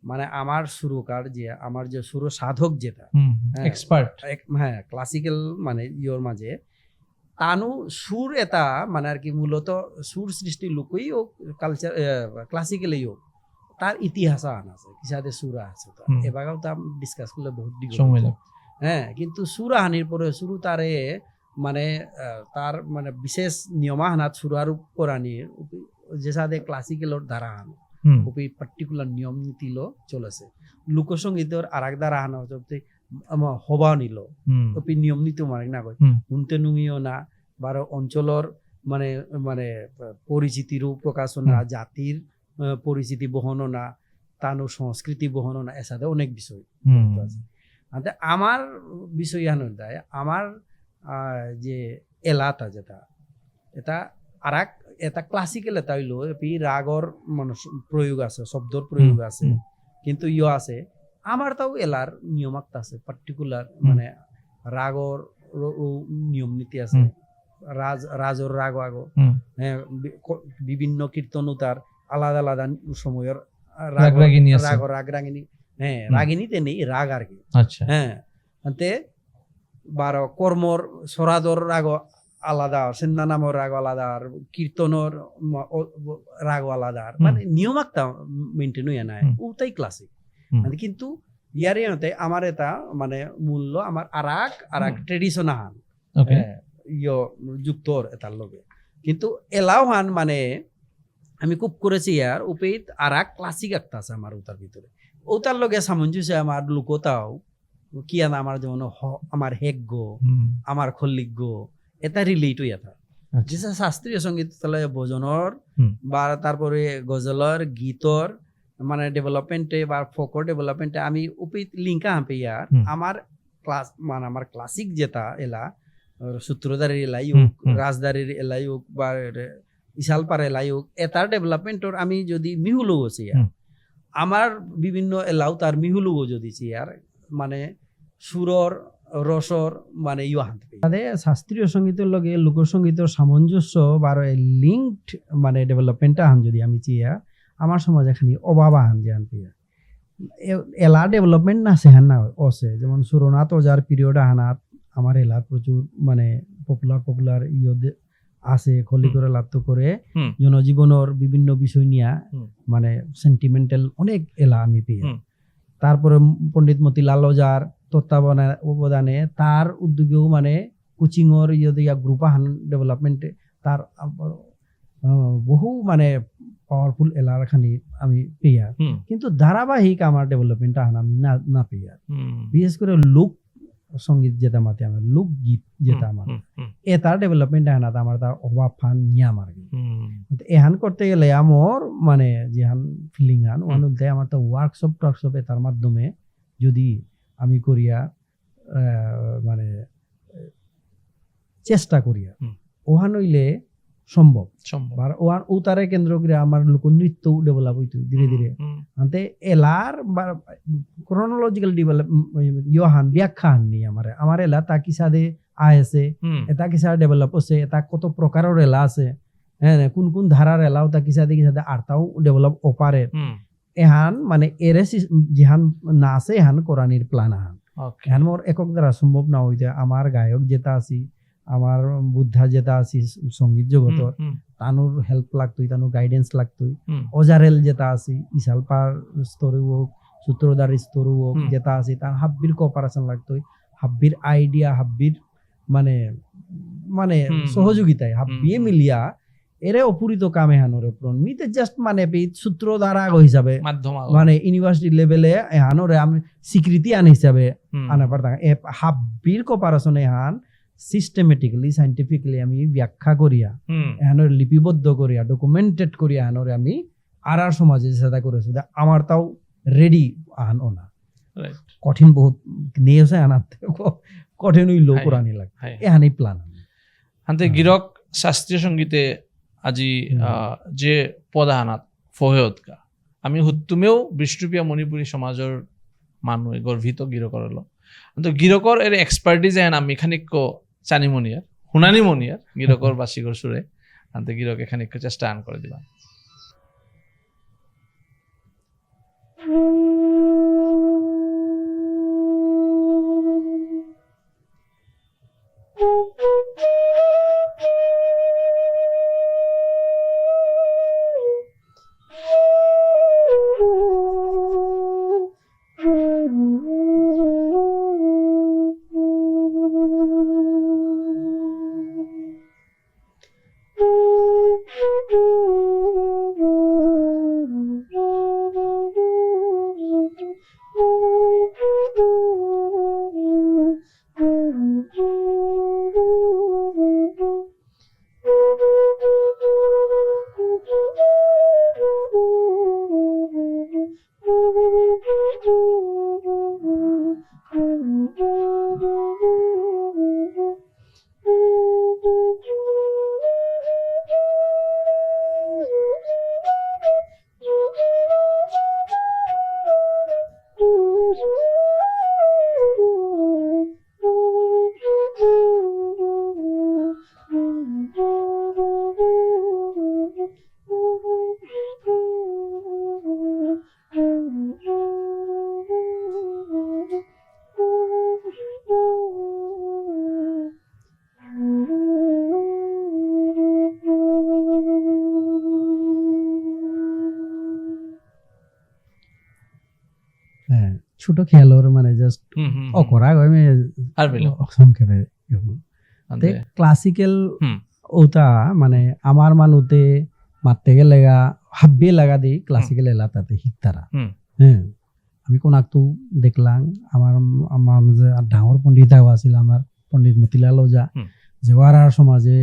মানে আমার সুরকার যে আমার যে সুর সাধক যেটা এক্সপার্ট হ্যাঁ ক্লাসিক্যাল মানে ইয়োর মাঝে তানু সুর এটা মানে আর কি মূলত সুর সৃষ্টি লোকই হোক কালচার ক্লাসিক্যালই হোক তার ইতিহাস আন আছে কিসাদে সুরা আছে এবারেও তা ডিসকাস করলে বহুত হ্যাঁ কিন্তু সুরা হানির পরে শুরু তারে মানে তার মানে বিশেষ নিয়মাহানাত সুরার কোরআনির যে সাথে ক্লাসিক্যালর দ্বারা আনো ওই পার্টিকুলার নিয়ম নীতিল চলেছে লোকসঙ্গীতের আর এক দ্বারা আনা হচ্ছে হবা নিল ওই নিয়ম নীতি মানে না কয় শুনতে নুঙিও না বারো অঞ্চলর মানে মানে পরিচিতিরও প্রকাশনা জাতির পরিচিতি বহনও না তানো সংস্কৃতি বহনও না এর সাথে অনেক বিষয় আছে আমার বিষয় আনন্দ দেয় আমার যে এলাটা যেটা এটা আর এক এটা ক্লাসিক্যাল এটা হইলো রাগর মানে প্রয়োগ আছে শব্দর প্রয়োগ আছে কিন্তু ইয়ে আছে আমার তাও এলার নিয়মাক্ত আছে পার্টিকুলার মানে রাগর নিয়ম নীতি আছে রাজর রাগ আগো হ্যাঁ বিভিন্ন কীর্তন তার আলাদা আলাদা সময়ের রাগ রাগিনী হ্যাঁ রাগিনীতে নেই রাগ আর কি হ্যাঁ বারো কর্মর সরাদর রাগ আলাদা সেন্দা নামর রাগ আলাদা আর কীর্তনর রাগ আলাদা মানে নিয়মাক্তা মেনটেন হইয়া নাই ওটাই ক্লাসিক কিন্তু ইয়ারে আমার এটা মানে মূল্য আমার আর এক ট্রেডিশন আহান ইয় যুক্তর এটার লগে কিন্তু এলাও হান মানে আমি খুব করেছি ইয়ার উপেত আর এক ক্লাসিক একটা আছে আমার ওটার ভিতরে ওটার লগে সামঞ্জস্য আমার লোকতাও কি আনা আমার যেমন আমার হেগ্য আমার খল্লিজ্ঞ এটা রিলেট হইয়া থাকে যে শাস্ত্রীয় সঙ্গীত তাহলে ভজনের বা তারপরে গজলের গীতর মানে ডেভেলপমেন্টে বা ফোকর ডেভেলপমেন্টে আমি উপেত লিঙ্কা হাঁপে ইয়ার আমার ক্লাস মানে আমার ক্লাসিক যেটা এলা সূত্রধারের এলাই হোক রাজদারের এলাই হোক বা ইশালপার এলাই হোক এটার ডেভেলপমেন্টর আমি যদি মিহুলো আছি ইয়ার আমার বিভিন্ন এলাও তার মিহুলো যদি ইয়ার মানে সুরর রসর মানে ইউ হানতে শাস্ত্রীয় সঙ্গীতের লগে লোকসঙ্গীতের সামঞ্জস্য বা লিঙ্কড মানে ডেভেলপমেন্টটা আহান যদি আমি চিয়া আমার সমাজ এখানে অভাব আহান যে আন পিয়া এলা ডেভেলপমেন্ট না সেহান না আছে যেমন সুরনাথ ওজার পিরিয়ড আহানাত আমার এলার প্রচুর মানে পপুলার ইয়ে আছে খলি করে লাত্ত করে জনজীবনের বিভিন্ন বিষয় নিয়ে মানে সেন্টিমেন্টাল অনেক এলা আমি পেয়ে তারপরে পণ্ডিত মতিলাল ওজার তত্ত্বাবধানে তার উদ্যোগেও মানে কোচিংর ইয়া গ্রুপ আহান ডেভেলপমেন্টে তার বহু মানে পাওয়ারফুল এলার খানি আমি পেয়া কিন্তু ধারাবাহিক আমার ডেভেলপমেন্ট আহান আমি না পেয়া বিশেষ করে লোক সঙ্গীত যেটা মাতে আমার লোকগীত যেটা আমার এটার ডেভেলপমেন্ট আহানাত আমার তার অভাব ফান নিয়ে আমার এহান করতে গেলে আমার মানে যেহান ফিলিং আন ওয়ানুলতে আমার তো ওয়ার্কশপ এটার মাধ্যমে যদি আমি করিয়া মানে চেষ্টা করিয়া ওহান হইলে সম্ভব আর ও তারে কেন্দ্র করে আমার লোকনৃত্য ডেভেলপ হইতো ধীরে ধীরে আনতে এলার ক্রোনোলজিক্যাল ডেভেলপ ইহান ব্যাখ্যা হান নেই আমার এলা তা কি সাদে আছে এটা কি সাদে ডেভেলপ হচ্ছে এটা কত প্রকারের এলা আছে হ্যাঁ কোন কোন ধারার এলাও তা কি সাদে আরটাও ডেভেলপ অপারে এহান মানে এরে যেহান না আছে এহান কোরআনির প্ল্যান আহান এহান মোর একক দ্বারা সম্ভব না হইতে আমার গায়ক যেটা আছি আমার বুদ্ধা যেটা আছে সঙ্গীত জগতর তানোর হেল্প লাগতোই, তানোর গাইডেন্স লাগতোই। অজারেল যেটা আছে ইসালপার স্তরে হোক, সূত্রধার স্তরে হোক যেটা আছে, তার হাব্বির কোঅপারেশন লাগতোই, হাব্বির আইডিয়া, হাব্বির মানে মানে সহযোগিতায় হাব্বিয়ে মিলিয়া এরে অপূরিত কামে হানোর প্রণ মিতে জাস্ট মানে সূত্র দ্বারা হিসাবে মানে ইউনিভার্সিটি লেভেলে এহানোরে আমি স্বীকৃতি আন হিসাবে আনা পারতাম। হাব্বির কোঅপারেশন এহান সিস্টেমেটিক্যালি সাইন্টিফিক্যালি আমি ব্যাখ্যা করিয়া এহানোর লিপিবদ্ধ করিয়া ডকুমেন্টেড করিয়া এহানোরে আমি আর সমাজে চেষ্টা করেছি আমার তাও রেডি আন ওনা কঠিন বহুত নিয়ে আনার কঠিন ওই লোক আনি লাগে এহানি প্ল্যান আনতে গিরক শাস্ত্রীয় সঙ্গীতে আজি যে পদাহানাত ফহেদকা আমি হুত্তুমেও বিষ্ণুপ্রিয়া মণিপুরী সমাজৰ মানুহে গর্বিত গিরকর হলো তো গিরকর এর এক্সপার্টিজ এন আমি খানিক চানিমনিয়ার হুনানিমনিয়ার গিরকর বাসিগর সুরে আনতে গিরক এখানে চেষ্টা আন করে দিলাম। ছোট খেয়ালর মানে জাস্ট অকরা আমি সংক্ষেপে ক্লাসিক্যাল ওটা মানে আমার মানুতে মারতে গেলে হাব্বে লাগা দিই ক্লাসিক্যাল এলাকাতে শিকতারা। হ্যাঁ আমি কোন আকটু দেখলাম আমার আমার যে ডাঙর পণ্ডিত আছিল আমার পণ্ডিত মতিলাল ওজা জেওয়ারার সমাজে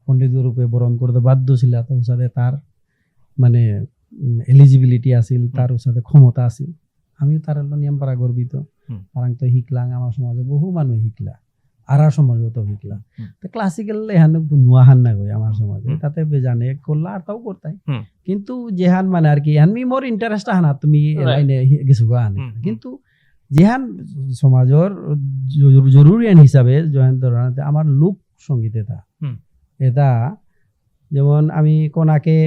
পণ্ডিত রূপে বরণ করতে বাধ্য ছিল সাথে তার মানে এলিজিবিলিটি আছিল, তার সাথে ক্ষমতা আছিল। আমিও তার নিয়ম পারা গর্বিত কারণ তো শিকলাম আমার সমাজে বহু মানুষ শিকলা আর সমাজেও তো শিকলা তো ক্লাসিক্যাল এহান নোয়াহান না গই আমার সমাজে তাতে বেজানে করলা আর তাও করতাই কিন্তু যেহান মানে আর কি আমি মোর ইন্টারেস্ট আনা তুমি লাইনে কিছু আনে কিন্তু যেহান সমাজের জরুরি হিসাবে আমার লোক সঙ্গীত এটা যেমন আমি কোনাকে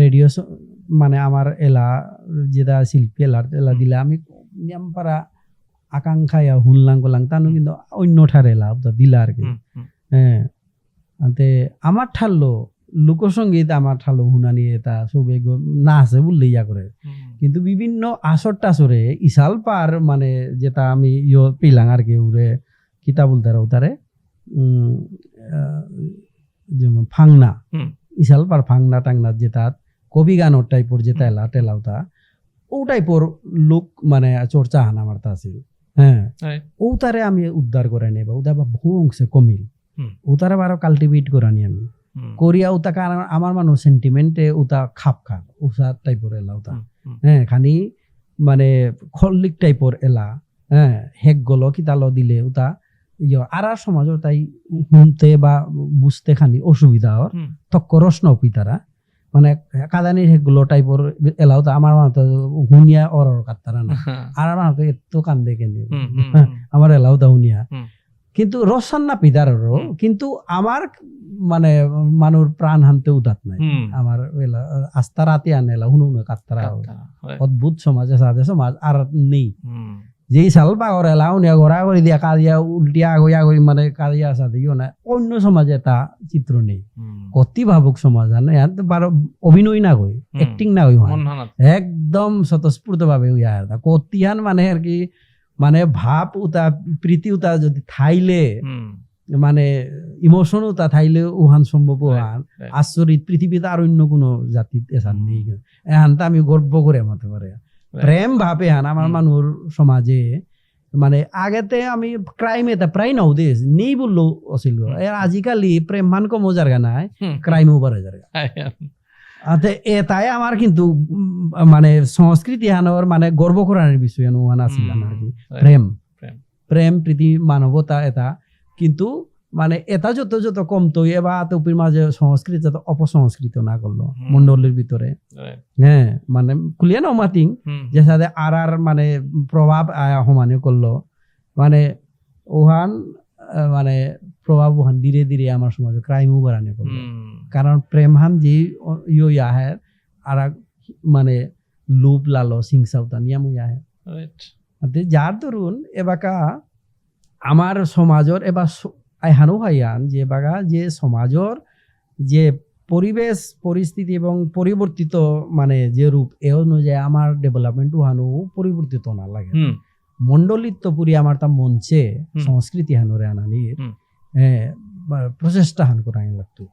রেডিও মানে আমার এলা যেটা শিল্পী এলা দিলে আমি নিয়ম পারা আকাঙ্ক্ষায় শুনলাম করলাম তানো কিন্তু অন্য ঠার এলা দিলা আর কি। হ্যাঁ আমার ঠাল্লো লোকসঙ্গীত আমার ঠাল্লো শুনানি এটা সবে না আছে বললে ইয়া করে কিন্তু বিভিন্ন আসর টাসরে ইসাল পার মানে যেটা আমি পেলাম আর কি উরে কিতা বলতে ওতারে যেমন ফাংনা ইসাল পার ফাংনা টাংনা যেটা কবি গানোর টাইপর যেটা এলা টেলাওতা ও টাইপর লোক মানে চর্চা হান আমার তা আছিল। হ্যাঁ ও তারে আমি উদ্ধার করে নেই বা ওটা বহু অংশে কমিল ও তারে আরো কাল্টিভেট করানি আমি করিয়া ওটাকে আমার মানুষ সেন্টিমেন্টে ওটা খাপ খা ওসা টাইপর এলা ওটা। হ্যাঁ খানি মানে খল্লিক টাইপর এলা হ্যাঁ হেক গল কিতালো দিলে ওটা আর সমাজও তাই শুনতে বা বুঝতে খানি অসুবিধা হর তক্ক রসন পিতারা মানে কাদানির হেগুলো টাইপর এলাও তো আমার মা তো হুনিয়া অর কাতারা না আর আমার তো এত কান্দে কেন আমার এলাও তো হুনিয়া কিন্তু রসান না পিতারও কিন্তু আমার মানে মানুষ প্রাণ হানতে উদাত নাই আমার আস্থা রাতে আনে এলা হুনু কাতারা অদ্ভুত সমাজে সাদে সমাজ আর নেই যেই সাল পাগর এলাও নিয়ে ঘোরা করে দিয়া কাজিয়া উল্টিয়া গইয়া গই মানে কাজিয়া সাথে না অন্য সমাজে তা চিত্র নেই কতি ভাবুক সমাজ জানো ইয়াত বারো অভিনয় না কই অ্যাক্টিং না কই একদম স্বতঃস্ফূর্ত ভাবে ইয়া কতিহান মানে আর কি মানে ভাব উতা প্রীতি উতা যদি থাইলে মানে ইমোশন উতা থাইলে উহান সম্ভব উহান আচরিত পৃথিবীতে আর অন্য কোনো জাতি এসান নেই এহানটা আমি গর্ব করে মাতে পারে প্রেম ভাবে হান আমার মানুষ সমাজে মানে আগেতে আমি ক্রাইম এটা প্রায় নাও দেশ নেই বললো আছিল আজিকালি প্রেম মান কমো জায়গা নাই ক্রাইমও বাড়ে জায়গা এটাই আমার কিন্তু মানে সংস্কৃতি হানোর মানে গর্ব করার বিষয় ওহান আছিল আর কি প্রেম প্রেম প্রীতি মানবতা এটা কিন্তু মানে এটা যত যত কমতো এবার তোপির মাঝে সংস্কৃতি যত অপসংস্কৃত না করলো মন্ডলের ভিতরে হ্যাঁ মানে কুলিয়া না মাতিং যে সাথে আর মানে প্রভাব সমানে করলো মানে ওহান মানে প্রভাব ওহান ধীরে ধীরে আমার সমাজে ক্রাইমও বাড়ানো করলো কারণ প্রেমহান যে ইয়ে আহে আর মানে লোভ লালো সিংসাউতা নিয়াম আহে যার ধরুন এবাকা আমার সমাজের এবার আইহানো হাইয়ান যে বাগা যে সমাজের যে পরিবেশ পরিস্থিতি এবং পরিবর্তিত মানে যে রূপ এ অনুযায়ী আমার ডেভেলপমেন্ট হানো পরিবর্তিত না লাগে মন্ডলিত পুরি আমার তা মঞ্চে সংস্কৃতি হানোরে আনানির প্রচেষ্টা হান করানি লাগতো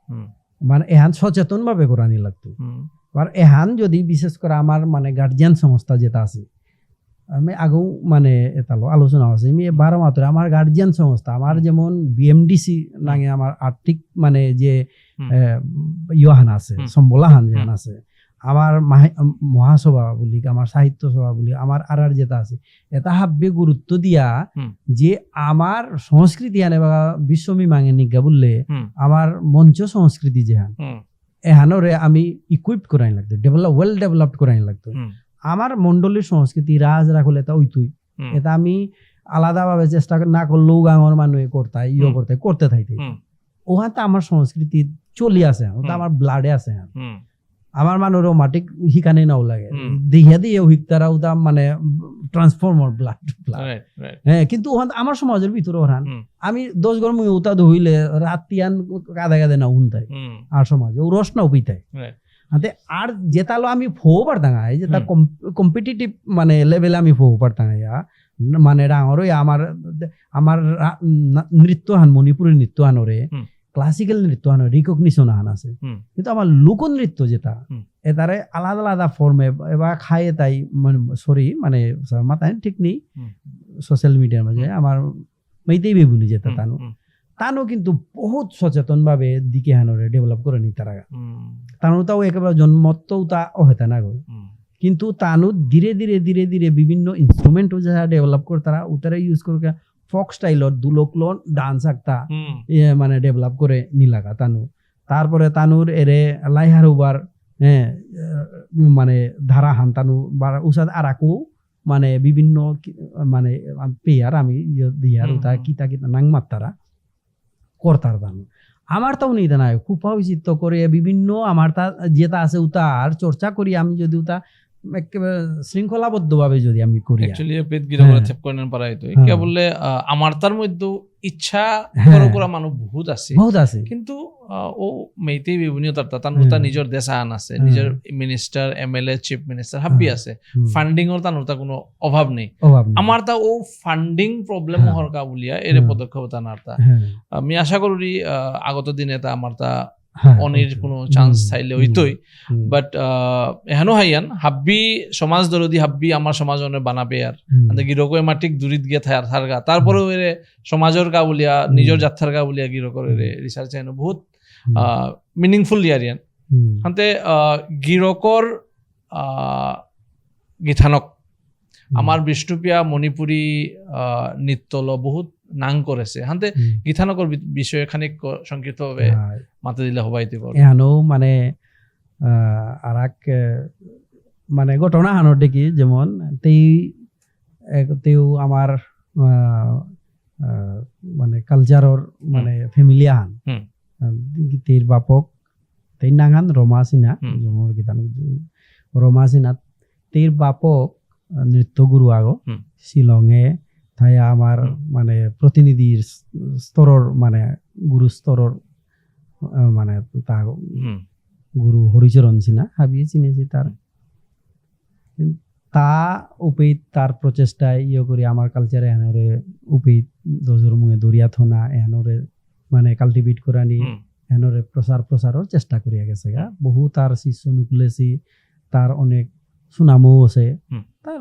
মানে এহান সচেতন ভাবে করানি লাগতো আর এহান যদি বিশেষ করে আমার মানে গার্জিয়ান সংস্থা যেটা আছে আমি আগেও মানে এতালো আলোচনা আছে আমি 12 মাত্র আমার গার্জিয়ান সংস্থা আমার যেমন বিএমডিসি নাঙে আমার আর্থিক মানে যে ইহান আছে সম্বলাহান যেন আছে আমার মহাসভা বলি আমার সাহিত্য সভা বলি আমার আর যেটা আছে এটা হাব্বে গুরুত্ব দিয়া যে আমার সংস্কৃতি আনে বা বিশ্বমি মাঙে নিজ্ঞা বললে আমার মঞ্চ সংস্কৃতি যেহান এহানরে আমি ইকুইপ করাই লাগতো ওয়েল ডেভেলপড করাই লাগতো আমার মন্ডলীর সংস্কৃতি রাজ রাখলে এটা ওইতুই এটা আমি আলাদাভাবে চেষ্টা না করলেও গাঁর মানুষ করতে থাকতে ওহাতে আমার সংস্কৃতি চলি আছে ওটা আমার ব্লাডে আছে আমার মানুষ রোমাটিক শিকানে নাও লাগে দেখিয়া দিয়ে শিকতারা ওটা মানে ট্রান্সফর্মার ব্লাড হ্যাঁ কিন্তু আমার সমাজের ভিতরে ওরান আমি 10 ঘর মুই ওটা ধুইলে রাতিয়ান কাঁদে কাঁদে না উনতাই আর সমাজে ও রস নাও পিতাই হাতে আর যেতালো আমি ফো পারতাঙাই যেটা কম্পিটিটিভ মানে লেভেলে আমি ফো পারতাঙাইয়া মানে ডাঙর আমার আমার নৃত্য হান মণিপুরের নৃত্য হানরে ক্লাসিক্যাল নৃত্য হান রিকগনিশন হান আছে কিন্তু আমার লোক নৃত্য যেটা এটারে আলাদা আলাদা ফর্মে এবার খায় তাই মানে সরি মানে মাথায় ঠিক নেই সোশ্যাল মিডিয়ার মাঝে আমার মেয়েতেই বেগুনি যেটা তানো কিন্তু বহুত সচেতন ভাবে দিকে হানরে ডেভেলপ করে নি তারা তানো তাও একেবারে জন্মত্বও তা অহেতা না গো কিন্তু তানো ধীরে ধীরে ধীরে ধীরে বিভিন্ন ইনস্ট্রুমেন্ট যারা ডেভেলপ করে তারা উতারে ইউজ করে ফক স্টাইলত দুলোকলো ডান্স একটা মানে ডেভেলপ করে নিলাগা তানু তারপরে তানুর এরে লাইহার উবার মানে ধারা হান তানু উসাদ আরাকু মানে বিভিন্ন মানে পেয়ার আমি দিয়ার উতা কিতা কিতা নাংমাত তারা করতার দানো আমার তাও নিতে নাই খুব চিত্ত করে বিভিন্ন আমার তা যেটা আছে উতার চর্চা করি আমি যদি উতা একেবারে শৃঙ্খলাবদ্ধ ভাবে যদি আমি করি অ্যাকচুয়ালি পেট গিরা করে চেক করে পারাই তো কে বললে আমার তার মধ্যে ইচ্ছা করা মানুষ বহুত আছে কিন্তু ও মেইতেই বিভিন্ন তার নিজের দেশ আন আছে নিজের মিনিস্টার এমএলএ চিফ মিনিস্টার হাব্বি আছে ফান্ডিং এর তার কোনো অভাব নেই আমার তা ও ফান্ডিং প্রবলেম হরকা বলিয়া এর পদক্ষেপ তানারতা আমি আশা করি আগত দিনে তা আমার তা অনির কোনো চান্স চাইলে হইতই বাট এহানো হাইয়ান হাব্বি সমাজ দরদি হাব্বি আমার সমাজ অনেক বানাবে আর গিরকই মাটিক দূরিত গিয়ে থারগা তারপরেও এরে সমাজের গা বলিয়া নিজের জাথার গা বলিয়া গিরকর এরে রিসার্চ এনে বহুত মিনিংফুল ইয়ারিয়ান হাতে গিরকর গীথানক আমার বিষ্ণুপ্রিয়া মণিপুরী নৃত্যল বহুত নাং করেছে হাতে গীথানকর বিষয়ে খানিক সংক্ষিপ্তভাবে মাথা দিলে হবাইতে পারো এহানো মানে আরাক মানে ঘটনা হানোর দেখি যেমন তেও আমার মানে কালচারর মানে ফ্যামিলি আহান তের বাপক তেই নাঙান রমা সিনহা জমর গীতানক রমা সিনহা তের বাপক নৃত্যগুরু আগো হুম। শিলংয়ে তাই আমার মানে প্রতিনিধির স্তরর মানে গুরু স্তরর মানে তা হুম গুরু হরিচরণ সিনা হাবিয়ে চিনেছি তার তা উপেত তার প্রচেষ্টায় ইয়ে করি আমার কালচারে এহানরে উপেত দজুর মুখে দরিয়া থনা এহানরে মানে কাল্টিভেট করানি হুম এহানরে প্রচারের চেষ্টা করিয়া গেছে গা বহু তার শিষ্য নুকুলেছি তার অনেক সুনামও আছে হুম। তার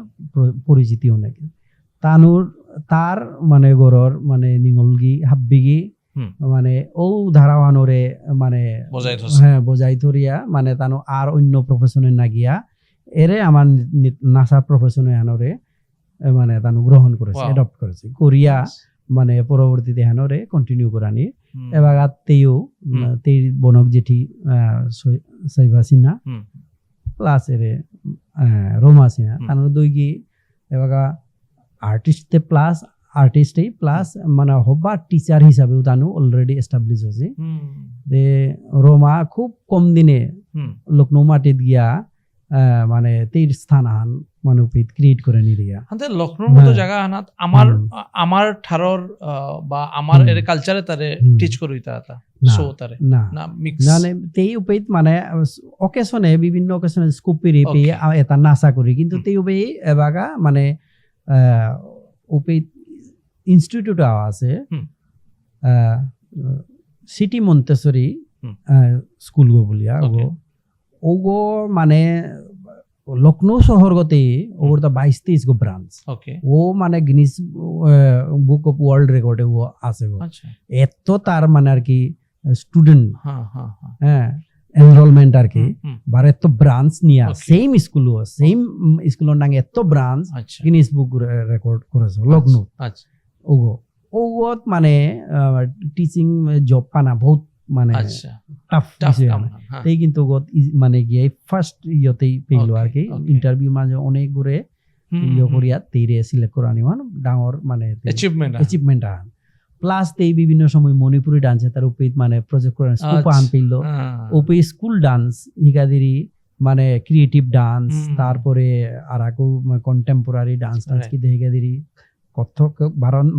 পরিচিতি অনেক তার মানে গড়র মানে নিঙলগি হাব্বিগি হুম। মানে ও ধারাওয়ানরে মানে বজাই থৈছে। হ্যাঁ বজাই ধরিয়া মানে তানো আর অন্য প্রফেশনে না গিয়া এরে আমার নাসা প্রফেশনে আনরে মানে তানো গ্রহণ করেছে Wow. অ্যাডপ্ট করেছে কোরিয়া মানে পরবর্তীতে হানরে কন্টিনিউ করানি হুম, এবার তেও হুম। তেই বনক জেঠি সাইবা সিনহা হুম, প্লাস এরে রোমা সিনহা হুম। তানোর দুইগি এবার আর্টিস্টে প্লাস আর্টিস্টেই প্লাস মানে হবা টিচার হিসাবেও তানো অলরেডি এস্টাবলিশ হয়েছে হুম, যে রোমা খুব কম দিনে হুম। লখনৌ মাটিত গিয়া মানে তেইর স্থান আহান মানে ক্রিয়েট করে নিরিয়া হাতে লখনৌর মতো হ্যাঁ। জায়গা আনাত আমার হুম। আমার ঠারর বা আমার হুম। এর কালচারে তারে হুম। টিচ করি তারা না, শো তারে না না মিক্স মানে তেই উপেত মানে অকেশনে বিভিন্ন অকেশনে স্কোপ পেরি Okay. পেয়ে এটা নাসা করি কিন্তু হুম। তেই উপেই এবাগা মানে উপেত ইনস্টিটিউট আছে হুম। সিটি মন্তেশ্বরী হুম। স্কুল গো বলিয়া Okay. ওগো মানে লখনৌ শহর গতে ওগর তো 22-23 গো ব্রাঞ্চ ওকে ও মানে গিনিস বুক অফ ওয়ার্ল্ড রেকর্ডে ও আছে গো আচ্ছা এত তার মানে আর কি স্টুডেন্ট হ্যাঁ হ্যাঁ হ্যাঁ হ্যাঁ এনরোলমেন্ট আর কি হুম, বার এত ব্রাঞ্চ নিয়া Okay. সেম স্কুলের নাঙ্গে এত ব্রাঞ্চ আচ্ছা গিনিস বুক রেকর্ড করেছে লখনৌ আচ্ছা ওগো ওগত মানে টিচিং জব পানা বহুত মানে আচ্ছা টাফ টাফ বিষয় কাম না। হ্যাঁ তেই কিন্তু গত মানে গিয়ে ফার্স্ট ইয়তেই পেইলো Okay, আর কি okay. ইন্টারভিউ মাঝে অনেক ঘুরে ইয়ে করিয়া তেইরে সিলেক্ট করা নিওয়ান ডাঙর মানে অ্যাচিভমেন্ট অ্যাচিভমেন্ট আন প্লাস তেই বিভিন্ন সময় মণিপুরি ডান্সে তার উপরে মানে প্রজেক্ট করে স্কোপ আন পেইলো ওপে স্কুল ডান্স হিগাদিরি মানে ক্রিয়েটিভ ডান্স হুম। তারপরে আর আকু কন্টেম্পোরারি ডান্স টান্স Right. কি হিগাদিরি কত্থক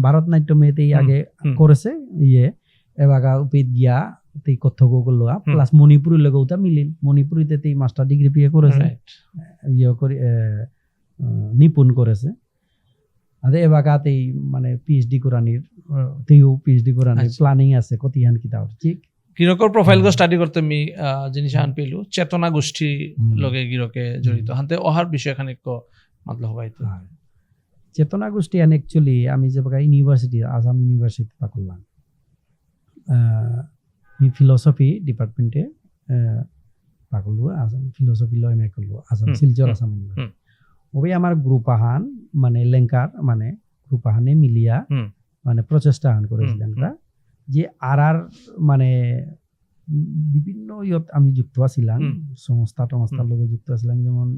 ভারতনাট্যমেতেই হুম, আগে হুম। করেছে ইয়ে এবাগা উপেত গিয়া তেই কত্থক করলো প্লাস মণিপুরি লগেও তা মিলিল মণিপুরিতে তেই মাস্টার ডিগ্রি পেয়ে করেছে Right. ইয়ে করে নিপুণ করেছে আদে এবাগাতেই মানে পিএইচডি করানির তেও পিএইচডি করানির আচ্ছা। প্ল্যানিং আছে কতিহান কিতাব ঠিক গিরকর প্রোফাইল গো স্টাডি করতে আমি জিনিস আন পেলু চেতনা গোষ্ঠী হুম। লগে গিরকে জড়িত হাতে অহার বিষয় খানিক মাতলা হবাইতো আর চেতনা গোষ্ঠী এন্ড অ্যাকচুয়ালি আমি যে ইউনিভার্সিটি আসাম ইউনিভার্সিটি তা করলাম ফিলসফি ডিপার্টমেন্টে পাকলো Assam philosophy law M A করলো আসাম হুম, শিলচর হুম, আসাম হুম। ইউনিভার্সিটি ওই আমার গ্রুপ আহান মানে লেঙ্কার মানে গ্রুপ আহানে মিলিয়া হুম। মানে প্রচেষ্টা আহান করেছিলেন হুম, যে আর মানে বিভিন্ন ইয়ত আমি যুক্ত আছিলাম হুম। সংস্থার লগে যুক্ত আছিলাম যেমন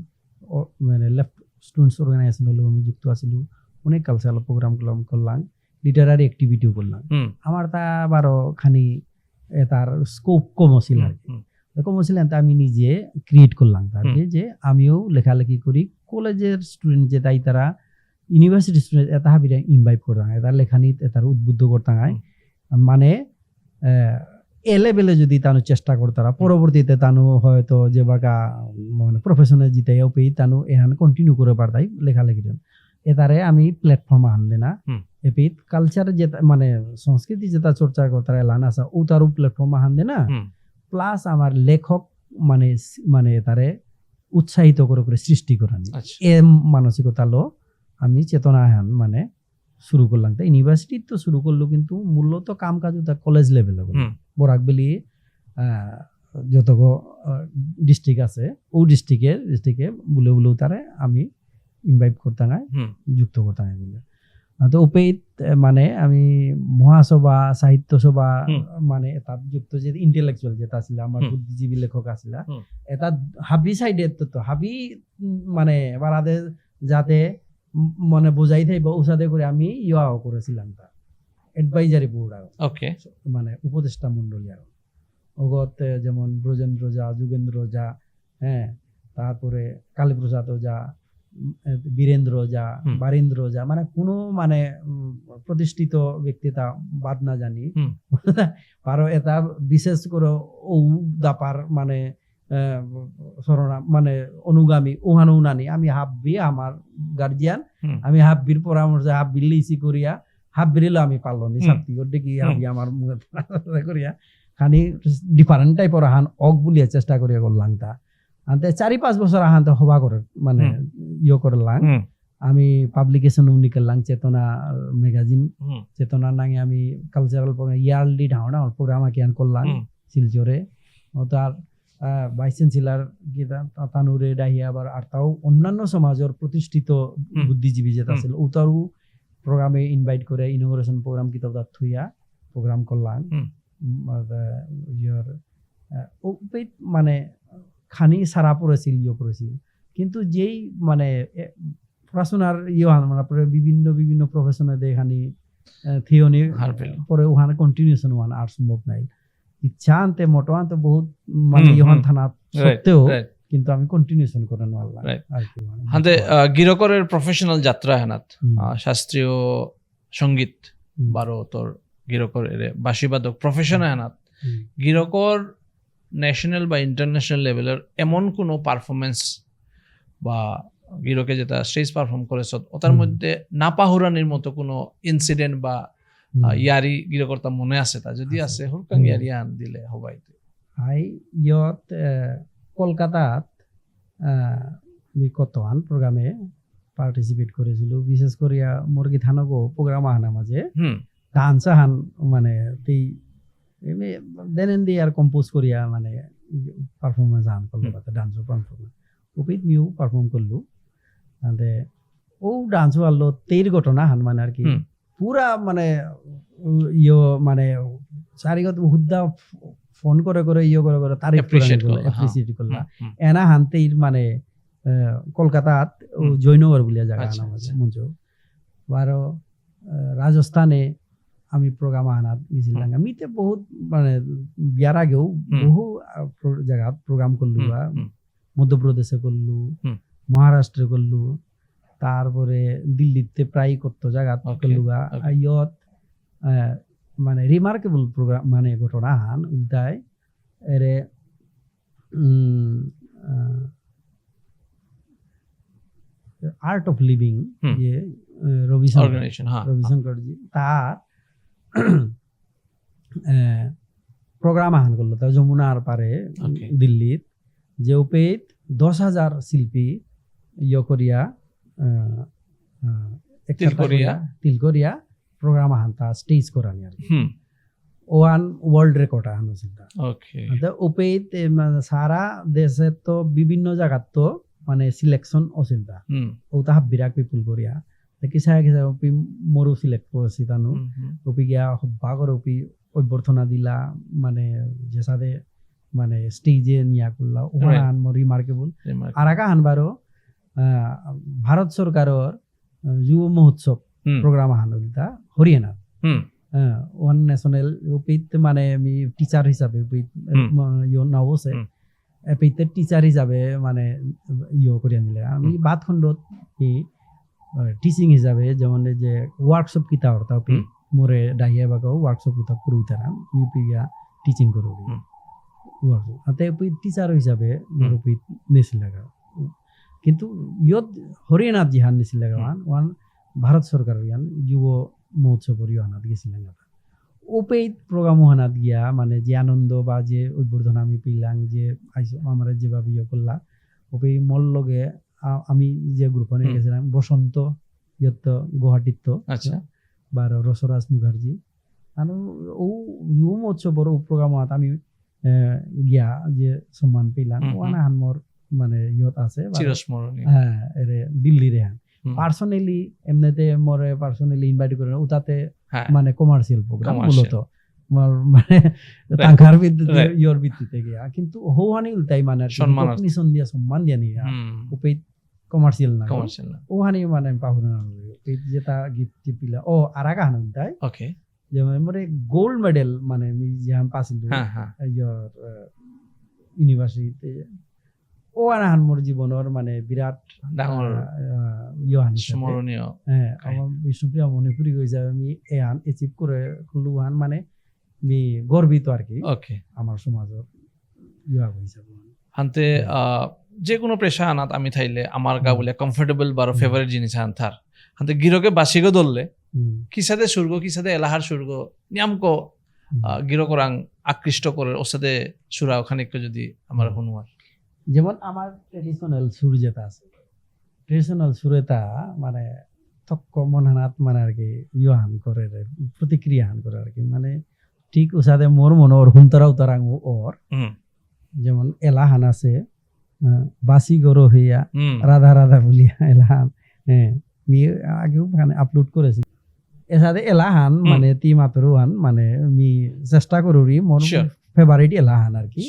মানে লেফট স্টুডেন্টস অর্গানাইজেশনের লগে আমি যুক্ত আছিলো অনেক কালচারাল প্রোগ্রাম করলাম লিটারারি অ্যাক্টিভিটিও করলাম হুম, আমার তা আবারও খানি তার স্কোপ কম ছিল আর কি হুম, কম ছিল তা আমি নিজে ক্রিয়েট করলাম তার হুম। যে আমিও লেখালেখি করি কলেজের স্টুডেন্ট যে তাই তারা ইউনিভার্সিটি স্টুডেন্ট এটা হাবিরা ইনভাইট করতাম এটা লেখানিত এটার উদ্বুদ্ধ করতাম মানে এ লেভেলে যদি তানো চেষ্টা করতারা পরবর্তীতে তানো হয়তো যে বাগা মানে প্রফেশনে জিতাইও পেয়ে তানো এহান কন্টিনিউ করে পারতাই লেখালেখি এটারে আমি প্ল্যাটফর্ম আনলে না এপিত কালচার যেটা মানে সংস্কৃতি যেটা চর্চা করতারা এলান আসা ও তারও প্ল্যাটফর্ম আহান দে না হুম। প্লাস আমার লেখক মানে মানে তারে উৎসাহিত করে সৃষ্টি করানি আচ্ছা এ মানসিকতা লো আমি চেতনা আহান মানে শুরু করলাম তাই ইউনিভার্সিটি তো শুরু করলো কিন্তু মূলত কাম কাজ কলেজ লেভেলে হুম। বরাকবেলি যত ডিস্ট্রিক্ট আছে ও ডিস্ট্রিক্টে বলেও তারে আমি ইনভাইট করতাম হুম। যুক্ত করতাম বলে তো উপেত মানে আমি মহাসভা সাহিত্য সভা মানে তাত যুক্ত যে ইন্টেলেকচুয়াল যেটা আছিল আমার বুদ্ধিজীবী লেখক আছিল এটা হাবি সাইডে তো হাবি মানে বারাদে যাতে মানে বোঝাই থাকবো উসাদে করে আমি ইয়াও করেছিলাম তা এডভাইজারি বোর্ড ওকে মানে উপদেষ্টা মন্ডলী আর ওগত যেমন ব্রজেন্দ্র যা যুগেন্দ্র যা হ্যাঁ তারপরে কালীপ্রসাদ যা বীরেন্দ্র যা বারীন্দ্র যা মানে কোনো মানে প্রতিষ্ঠিত ব্যক্তিতা বাদ না জানি আরো এটা বিশেষ করে ও দাপার মানে সরনা মানে অনুগামী উহানো নানি আমি হাব্বি আমার গার্জিয়ান আমি হাব্বির পরামর্শ হাব্বির লিসি করিয়া হাব্বিরিলো আমি পারলো নি সাপ্তি করতে কি হাব্বি আমার মুখে করিয়া খানি ডিফারেন্ট টাইপের হান অক বুলিয়া চেষ্টা করিয়া করলাম তা আনতে 4-5 বছর আহান তো হবা করে মানে ইয়ে করলাম আমি পাবলিকেশন নিকলাম চেতনা ম্যাগাজিন চেতনা নাঙে আমি কালচারাল প্রোগ্রাম ইয়ারলি ঢাওনা প্রোগ্রাম আকিয়ান করলাম শিলচরে ও তার ভাইস চ্যান্সেলর গীতা তানুরে ডাহিয়া আবার আর তাও অন্যান্য সমাজের প্রতিষ্ঠিত বুদ্ধিজীবী যেটা ছিল ও তারও প্রোগ্রামে ইনভাইট করে ইনোগ্রেশন প্রোগ্রাম কিতাব তার থুইয়া প্রোগ্রাম করলাম ইয়ার ও মানে খানি সারা পড়েছিল ইয়ে করেছিল কিন্তু যেই মানে পড়াশোনার মানে বিভিন্ন বিভিন্ন প্রফেশনে দেখানি থিওনি পরে ওখানে কন্টিনিউশন ওখান আর সম্ভব নাই ইচ্ছা আনতে মোটো আনতে বহুত মানে ইহান থানা সত্ত্বেও কিন্তু আমি কন্টিনিউশন করে নেওয়ালাম আর কি হাতে গিরকরের প্রফেশনাল যাত্রা হেনাত শাস্ত্রীয় সঙ্গীত বারো তোর গিরকর বাঁশিবাদক প্রফেশনে হেনাত গিরকর ন্যাশনাল বা ইন্টারন্যাশনাল লেভেলের এমন কোনো পারফরমেন্স বা গিরকে যেটা স্টেজ পারফর্ম করেছ ওটার মধ্যে না পাহুরানির মতো কোনো ইনসিডেন্ট বা ইয়ারি গিরকর্তা মনে আছে তা যদি আছে হুরকাং ইয়ারি আন দিলে হবাইতে আই ইয়ত কলকাতাত কতহান প্রোগ্রামে পার্টিসিপেট করেছিল বিশেষ করিয়া মুরগি থানগো প্রোগ্রাম আহানা মাঝে ডান্স আহান মানে তেই দেন এন দি আর কম্পোজ করিয়া মানে পারফরমেন্স আহান কলকাতা ডান্সর পারফরমেন্স ওপিত মিউ পারফর্ম করলু আনতে ও ডান্স আনলো তেইর ঘটনা হান মানে আর কি পুরা মানে ইয়ে মানে চারিগত হুদ্দা ফোন করে করে ইয়ে করে করে তার এপ্রিসিয়েট করলা এনা হানতেই মানে কলকাতাত জৈনগর বলিয়া জায়গা আনা আছে মঞ্চ বারো রাজস্থানে আমি প্রোগ্রাম আনাত গেছিলাম আমিতে বহুত মানে বিয়ার আগেও বহু জায়গা প্রোগ্রাম করলু বা মধ্যপ্রদেশে করলু মহারাষ্ট্রে করলু তারপরে দিল্লিতে প্রায় কত জায়গা করলু গা ইয়ত মানে রিমার্কেবল প্রোগ্রাম মানে ঘটনা হান উল্টায় এরে আর্ট অফ লিভিং যে রবিশঙ্করজি তার প্রোগ্রাম আহান করলো তার যমুনার পারে দিল্লির যে উপেত 10,000 শিল্পী ইয়ে করিয়া তিল করিয়া প্রোগ্রাম আহান তা স্টেজ করানি আর ওয়ান ওয়ার্ল্ড রেকর্ড আহান চিন্তা উপেত সারা দেশে তো বিভিন্ন জায়গাত তো মানে সিলেকশন অচিন্তা ওটা হাবিরাক পিপুল করিয়া কিসা কিসা উপি মরু সিলেক্ট করেছি তানু উপি গিয়া হব্বা করে উপি অভ্যর্থনা দিলা মানে যে সাথে মানে স্টেজে নিয়া করলা ওখান রিমার্কেবল আর একা আনবারও ভারত সরকারের যুব মহোৎসব প্রোগ্রাম আহানুলতা হরিয়ানা ওয়ান ন্যাশনাল উপিত মানে আমি টিচার হিসাবে উপিত নবসে এপিতে টিচার হিসাবে মানে ইয়ে করিয়া নিলে আমি বাদ খণ্ডত টিচিং হিসাবে যেমন যে ওয়ার্কশপ কিতা হরতা উপি মোরে ডাহিয়া বাগাও ওয়ার্কশপ কিতা করুই তারা ইউপি গিয়া টিচিং করু ওয়ার্কশপ আতে উপি টিচার হিসাবে মোর উপি নিছিল লাগা কিন্তু ইয়ত হরিয়ানাত জিহান নিছিল লাগা ওয়ান ভারত সরকার ইয়ান যুব মহোৎসবর ইহানাত গেছিলেন ওপেইত প্রোগ্রাম হানাত গিয়া মানে যে আনন্দ বা যে উদ্বোধন আমি পেলাম যে আমার যেভাবে ইয়ে করলা ওপেই মোর লগে আমি যে গ্রুপে নিয়ে গেছিলাম বসন্ত ইয়ত গুয়াহাটিত বা রসরাজ মুখার্জি আর ও যুব মহোৎসবর প্রোগ্রামত আমি গিয়া যে সম্মান পেলাম ওয়ান হান মোর মানে ইয়ত আছে হ্যাঁ এরে দিল্লিরে হান পার্সোনালি এমনিতে মরে পার্সোনালি ইনভাইট করে ওটাতে মানে কমার্শিয়াল প্রোগ্রাম মূলত মানে টাকার ভিত্তিতে ইয়র ভিত্তিতে গিয়া কিন্তু হওয়ানি উল্টাই মানে সম্মান দিয়া সম্মান দিয়া নিয়া উপেত কমার্শিয়াল না ওহানি মানে পাহুনা যেটা গিফট পিলা ও আরাকা হান উল্টাই ওকে যেমন মরে গোল্ড মেডেল মানে আমি যে পাইছিলো ইয়র ইউনিভার্সিটিতে ও আনাহান মোৰ জীৱনৰ মানে বিৰাট ডাঙৰ ইহান স্মৰণীয় আমার বিষ্ণুপ্রিয়া মণিপুরি গৈছে আমি এহান এচিভ করে লোহান মানে আমি গর্বিত আর কি ওকে আমার সমাজৰ ইয়া গৈছে হান্তে যে কোনো প্রেশা আনাত আমি থাইলে আমার গা বলে কমফর্টেবল বারো ফেভারিট জিনিস আনথার হান্তে গিরকে বাসিগো ধরলে কিসাদে সুর্গ কিসাদে এলাহার সুর্গ নিয়ামকো গিরক রাং আকৃষ্ট করে ওর সাথে সুরা ওখানে একটু যদি আমার শুনুয়ার যেমন আমার ট্রেডিশনাল সুর যেটা আছে ট্রেডিশনাল সুর এটা মানে তক্ক মনহানাত মানে আর কি ইহান করে প্রতিক্রিয়া হান করে আর কি মানে ঠিক ওসাদে মোর মনোর হুন্তরাও তারাং ওর যেমন এলাহান আছে বাসি গরো হইয়া রাধা রাধা বলিয়া এলাহান আগেও মানে আপলোড করেছি এসাদে এলাহান মানে তি মাতরুহান মানে আমি চেষ্টা করি মোর ফেভারিট এলাহান আর কি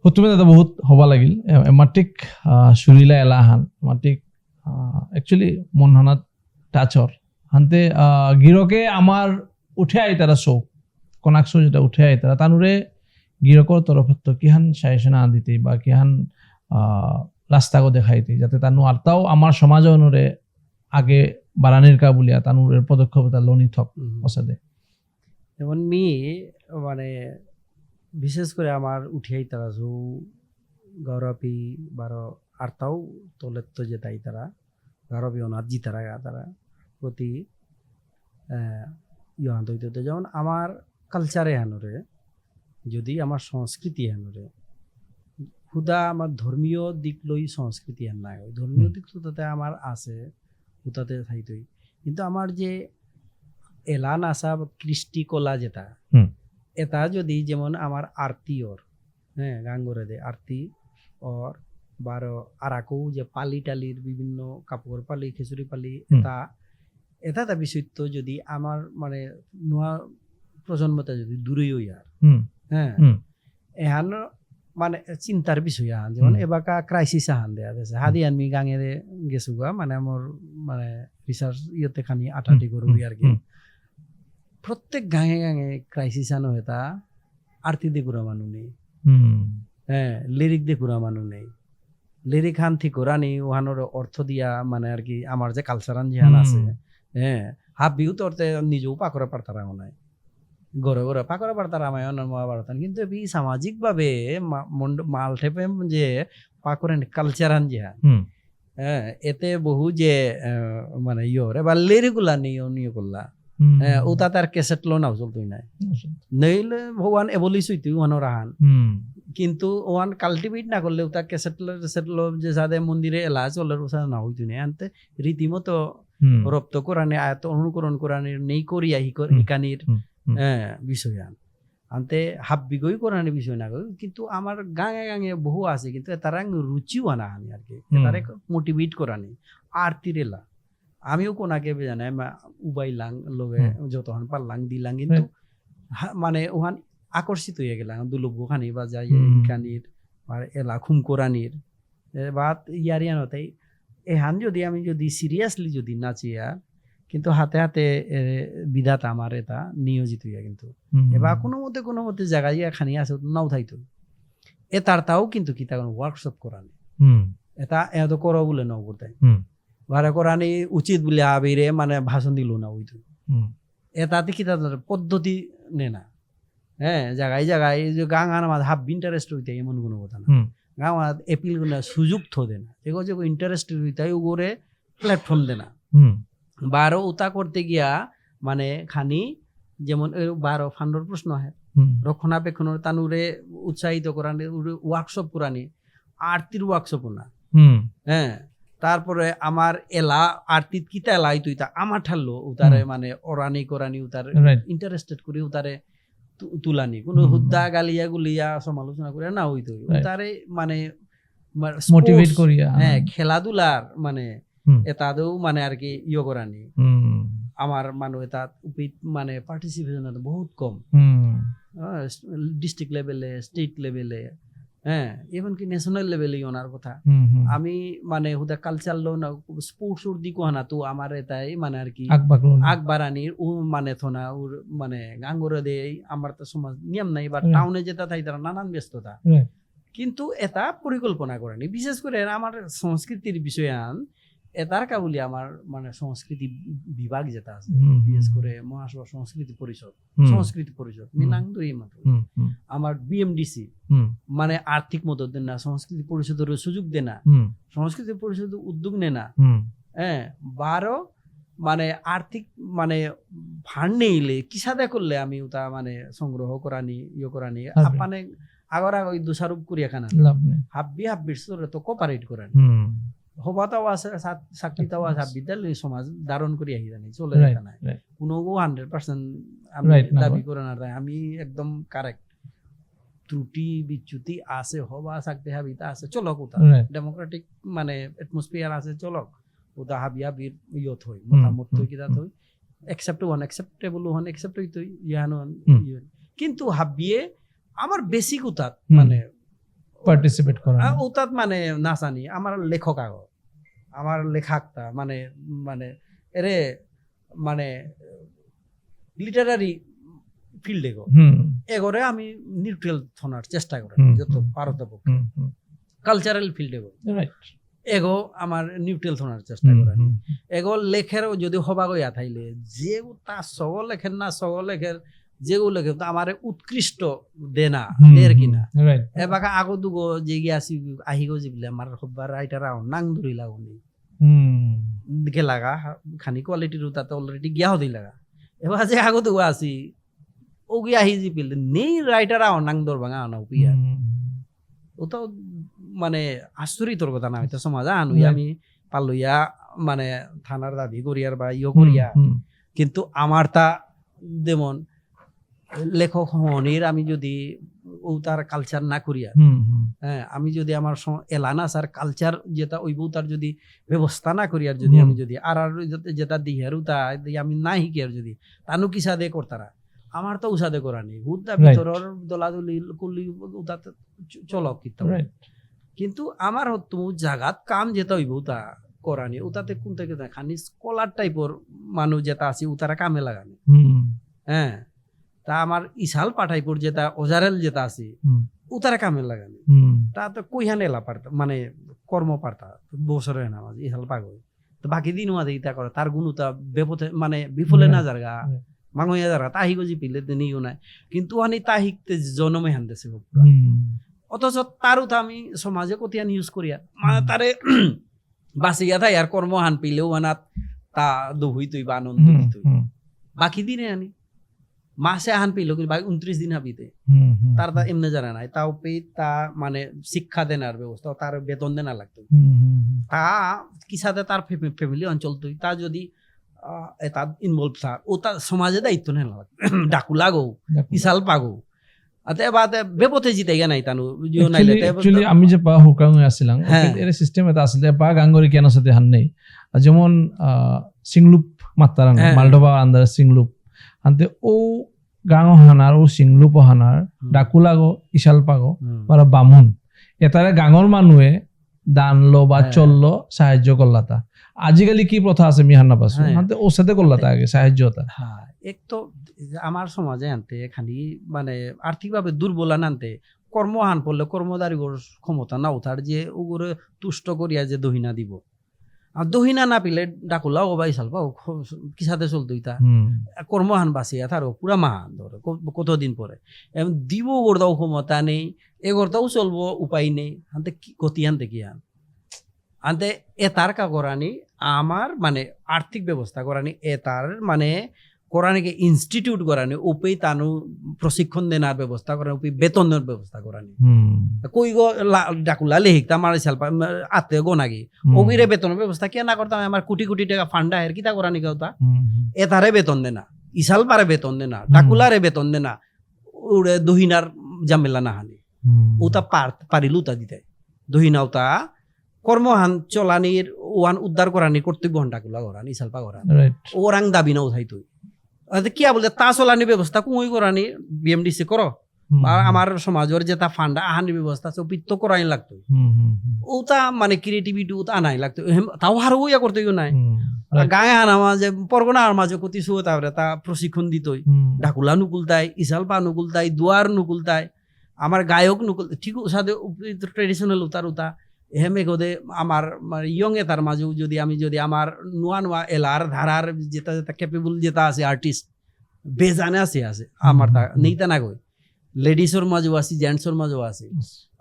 তুমি দাদা বহুত হবা লাগিল এমাটিক সুরিলা এলাহান এমাটিক একচুয়ালি মনহানাত টাচর হান্তে গিরকে আমার উঠে আই তারা চৌক কনাকশো যেটা উঠে আই তারা তানুরে গিরকর তরফত কিহান সাজেশন দিতে বা কিহান রাস্তাগো দেখাইতে যাতে তানু আরতাও আমার সমাজ অনুরে আগে বারানির কা বলিয়া তানুরের পদক্ষেপ লনি থক অসাদে যেমন মি মানে বিশেষ করে আমার উঠিয়াই তারা যৌ গৌরবী বারো আরতাও তোলের তো যেটাই তারা গৌরবী অনাথ জি তারা প্রতি ইহান দইতে যেমন আমার কালচারে হানুরে যদি আমার সংস্কৃতি হানুরে খুদা আমার ধর্মীয় দিক লই সংস্কৃতি হান নাই ধর্মীয় দিক তো তাতে আমার আছে হুতাতে থাইতই কিন্তু আমার যে এলান আসা কৃষ্টি কলা যেটা এটা যদি যেমন আমার আরতি ওর গাঙ্গরে দে আরতি ওর বারো আরাকৌ যে পালি টালির বিভিন্ন কাপড় পালি খিচুড়ি পালি এটা বিষয়ত্ব যদি আমার মানে নোয়া প্রজন্মতা যদি দূরেই আর এহান মানে চিন্তার বিষয় আহান যেমন এবাকা ক্রাইসিস আহান দেয়া আছে হাদি আমি গাঙে গেছো গা মানে আমার মানে রিসার্চ ইয়েতে খানি আঠাটি করবি আর কি প্রত্যেক গাঙে গাঙে ক্রাইসিস আনো এটা আরতি দিয়ে ঘুরা মানুষ নেই লিরিক দিয়ে ঘুরা মানুষ নেই লিরিক হান ঠিক ঘোরা নেই ওহানোর অর্থ দিয়া মানে আর কি আমার যে কালচারান যেহান আছে হাফ বিহু তো অর্থে নিজেও পাকড়া পারতারা নাই গড়ে গড়ে পাকড়া পারতা রামায়ণ মহাভারতান কিন্তু এই সামাজিক ভাবে মাল ঠেপে যে পাকড়েন কালচারান যেহান এতে বহু যে মানে ইয়র এবার লিরিকুলা নিয়ে করলা উতা তার ক্যাসেট লো নাও চলতই নাই নইলে ভগবান এবলিস হইতে ওয়ানো রাহান কিন্তু ওয়ান কাল্টিভেট না করলে উতা ক্যাসেট লো যে সাদে মন্দিরে এলা চলের ওসা না হইতো না আনতে রীতিমতো রপ্ত কোরআনে আয়াত অনুকরণ কোরআনের নেই করিয়া হিকানির বিষয় আনতে হাব্বিগই কোরআনের বিষয় না কিন্তু আমার গাঙে গাঙে বহু আছে কিন্তু তারা রুচিও আনা আনি আর কি তারা মোটিভেট করানি আরতির এলা আমিও কোনাকে জানাই উবাই লাং লগে যতক্ষণ পারলাং দিলাম কিন্তু মানে ওখান আকর্ষিত হয়ে গেলাম দুলুব খানি বা যাই হিকানির আর এলা খুম কোরআনির বা ইয়ারিয়ানতাই এহান যদি সিরিয়াসলি যদি নাচিয়া কিন্তু হাতে হাতে বিধাতা আমার এটা নিয়োজিত হইয়া কিন্তু এবার কোনো মতে জায়গায় খানি আছে নাও থাইতো এ তাও কিন্তু কি তখন ওয়ার্কশপ করানি এটা এত করো বলে নাও করতে বারে করানি উচিত বলে আবিরে মানে ভাষণ দিল না ওইতো এটাতে কি তাদের পদ্ধতি নে না জায়গায় যে গাঁ গান আমার হাফ ইন্টারেস্ট হইতে এমন কোনো কথা না গাঁ আমার এপিল গুলো সুযোগ থো দে না এগুলো যে ইন্টারেস্ট হইতে ওগরে প্ল্যাটফর্ম দে না বারো উতা করতে গিয়া মানে খানি যেমন বারো ফান্ডর প্রশ্ন হয় রক্ষণাবেক্ষণের তানুরে উৎসাহিত করানি ওয়ার্কশপ করানি আরতির ওয়ার্কশপ না তারপরে আমার এলা আরতিত কিতা এলাই তুই তা আমার ঠাললো উতারে মানে ওরানি করানি উতার ইন্টারেস্টেড করি উতারে তুলানি কোনো হুদ্দা গালিয়া গুলিয়া সমালোচনা করে না হইতো উতারে মানে মোটিভেট করিয়া খেলাধুলার মানে এটাতেও মানে আর কি করানি আমার মানে এটা মানে পার্টিসিপেশন বহুত কম ডিস্ট্রিক্ট লেভেলে স্টেট লেভেলে এমনকি ন্যাশনাল লেভেলে ওনার কথা আমি মানে হুদা কালচার লো না স্পোর্টস ওর দিকও না তো আমার এটাই মানে আর কি আকবারানির ও মানে থনা ওর মানে গাঙ্গরে দেয় আমার তো সমাজ নিয়ম নাই বা টাউনে যেটা তাই তারা নানান ব্যস্ততা কিন্তু এটা পরিকল্পনা করেনি বিশেষ করে আমার সংস্কৃতির বিষয়ে এটার কাবুলি আমার মানে সংস্কৃতি বিভাগ যেটা আছে বিশেষ করে মহাসভা সংস্কৃতি পরিষদ মিনাংদই মাত্র আমার বিএমডিসি মানে আর্থিক মদত দেন না সংস্কৃতি পরিষদের সুযোগ দেয় না সংস্কৃতি পরিষদের উদ্যোগ নেয় না বারো মানে আর্থিক মানে ফান্ড নেইলে কিসাদা করলে আমি ওটা মানে সংগ্রহ করানি করানি মানে আগর আগে দোষারোপ করিয়া খানা হাব্বির তো কোপারেট করানি হবাটাও আছে চাকরিটাও আছে বিদ্যালয় সমাজ ধারণ করি আহি জানি চলে যায় না কোনো 100% আমি দাবি করে না আমি একদম কারেক্ট ত্রুটি বিচ্যুতি আছে হবা চাকরি হাবিতা আছে চলক ওটা ডেমোক্রেটিক মানে এটমসফিয়ার আছে চলক ওটা হাবির ইয়ত হয় মতামত হই কিতা হই একসেপ্টেবল হন একসেপ্ট হইতো ইয়ানো কিন্তু হাবিয়ে আমার বেসিক উতাত মানে পার্টিসিপেট করা ওতাত মানে নাচানি আমার লেখক আমার লেখাকটা মানে মানে এরে মানে লিটারারি ফিল্ডে এগরে আমি নিউট্রাল থাকার চেষ্টা করি যত পারতপক্ষে কালচারাল ফিল্ডে এগো আমার নিউট্রাল থাকার চেষ্টা করি এগো লেখের যদি হবা গইয়া থাইলে যে তা সগ লেখের না সগ লেখের যেগুলো লেখে আমার উৎকৃষ্ট দেনা দের কিনা এবার আগো দুগো যে গিয়াছি আহিগো যিবিলে আমার হবার রাইটার নাং ধরি লাগনি দিকে লাগা খানি কোয়ালিটির তাতে অলরেডি গিয়া হদি লাগা এবার যে আগো দুগো আছি ও গিয়া আহি যি পিল নেই রাইটার নাং দর ভাঙা আনা পিয়া ওটাও মানে আশ্চর্যতর কথা না হয়তো সমাজ আনু আমি পালইয়া মানে থানার দাবি করিয়ার বা করিয়া কিন্তু আমার তা যেমন লেখক হনির আমি যদি তার কালচার না করিয়া আমি যদি আমার এলানা সার কালচার যেটা ওই তার যদি ব্যবস্থা না করিয়ার যদি আমি যদি আর যেটা দিহার তা আমি না শিকিয়ার যদি তানু কি সাদে করতারা আমার তো উসাদে করা নেই হুদা ভিতরের দলাদলি কুলি উতাতে চলক কিন্তু আমার তুমি জাগাত কাম যেটা হইব তা করানি ওটাতে কোন থেকে খানি স্কলার টাইপের মানুষ যেটা আছে তারা কামে লাগানি তা আমার ইসাল পাঠাইপুর যেটা ওজারেল যেটা আছে উতারা কামে লাগানি তা তো কইহান এলা পারতা মানে কর্ম পারতা বছরে না ইসাল পাগল তো বাকি দিন ইতা করে তার গুণতা বেপথে মানে বিফলে না জারগা মাঙইয়া জারগা তাহি গজি পিলে নিও নাই কিন্তু আনি তাহিকতে জনমে হানতেছে অথচ তারও তো আমি সমাজে কতিয়ান ইউজ করিয়া মানে তারে বাঁচিয়া থাই আর কর্ম হান পিলেও আনাত তা দহুই তুই বা আনন্দ দিতই বাকি দিনে আনি মাসে আহান পেলো কিন্তু বাকি 29 দিন হাবিতে তার তা এমনি জানা নাই তাও পেয়ে তা মানে শিক্ষা দেনার ব্যবস্থা তার বেতন দেনা লাগতো তা কি সাথে তার ফ্যামিলি অঞ্চল তুই তা যদি তার ইনভলভ থাক ও তার সমাজে দায়িত্ব নেন ডাকু লাগো ইসাল পাগো আতে বাতে বেপথে জিতে গিয়া নাই তানু জিও নাইলে একচুয়ালি আমি যে পা হুকাং আসিলাম এর সিস্টেম এটা আসলে পা গাঙ্গরি কেন সাথে হান নেই যেমন সিংলুপ মাত্তারাং মালডোবা আন্দার সিংলুপ আনতে ও গাঁও হানার ও সিংলুপ হানার ডাকু লাগো ইসাল পাগো বা বামুন এটারে গাঁৱৰ মানুহে দান লো বা চললো সাহায্য করলাতা আজিকালি কি প্রথা আছে মি হান্না পাসু আনতে ওর সাথে করলাতা আগে সাহায্যতা হ্যাঁ এক তো আমার সমাজে আনতে খালি মানে আর্থিকভাবে দুর্বল আনতে কর্মহান পড়লে কর্মদারিগর ক্ষমতা না উঠার যে ওগুলো তুষ্ট করিয়া যে দহিনা দিব আর দহিনা না পিলে ডাকুলা ও বাই সালপা কি সাথে চলতো ইতা কর্মহান বাঁচিয়া তার পুরা মাহান ধরে কতদিন পরে দিব গড়দাও ক্ষমতা নেই এ গড়দাও চলবো উপায় নেই আনতে কি গতি আনতে কি আনতে এতার কা করানি আমার মানে আর্থিক ব্যবস্থা করানি এতার মানে কোরআনকে ইনস্টিটিউট করানি উপেই তানু প্রশিক্ষণ দেনার ব্যবস্থা করানি উপেই বেতনের ব্যবস্থা করানি কই গো ডাকুলা লেহিকতা মারি সালপা আতে গোনাগি ওগিরে বেতনের ব্যবস্থা কে না করতাম আমার কোটি কোটি টাকা ফান্ডা এর কিতা করানি কেউতা এতারে বেতন দেনা ইসাল পারে বেতন দেনা ডাকুলারে বেতন দেনা ওরে দহিনার জামেলা না হানি ওটা পারিল উতা দিতে দহিনা ওটা কর্মহান চলানির ওয়ান উদ্ধার করানির কর্তব্য ডাকুলা করানি ইসাল পা করানি ওরাং দাবি না উঠাই তুই কি বলতে তা চলানি ব্যবস্থা কুই করানি বিএমডিসি করো আর আমার সমাজের যেটা ফান্ডা আহানি ব্যবস্থা আছে পিত্ত করাই লাগতো ওটা মানে ক্রিয়েটিভিটি ওটা আনাই লাগতো তাও হার ওইয়া করতে নাই গায়ে আনা মাঝে পরগনার মাঝে কতি শুয়ে তারপরে তা প্রশিক্ষণ দিতই ডাকুলা নুকুলতাই ইসাল পা নুকুলতাই দুয়ার নুকুলতাই আমার গায়ক নুকুল ঠিক সাথে ট্রেডিশনাল উতার উতা হেমে গোদে আমার ইয়ং এ তার মাঝেও যদি আমার নোয়া নোয়া এলার ধারার যেটা যেটা ক্যাপেবল যেটা আছে আর্টিস্ট বেজানে আছে আমার তা নেইতা না কই লেডিসের মাঝেও আছে জেন্টসের মাঝেও আছে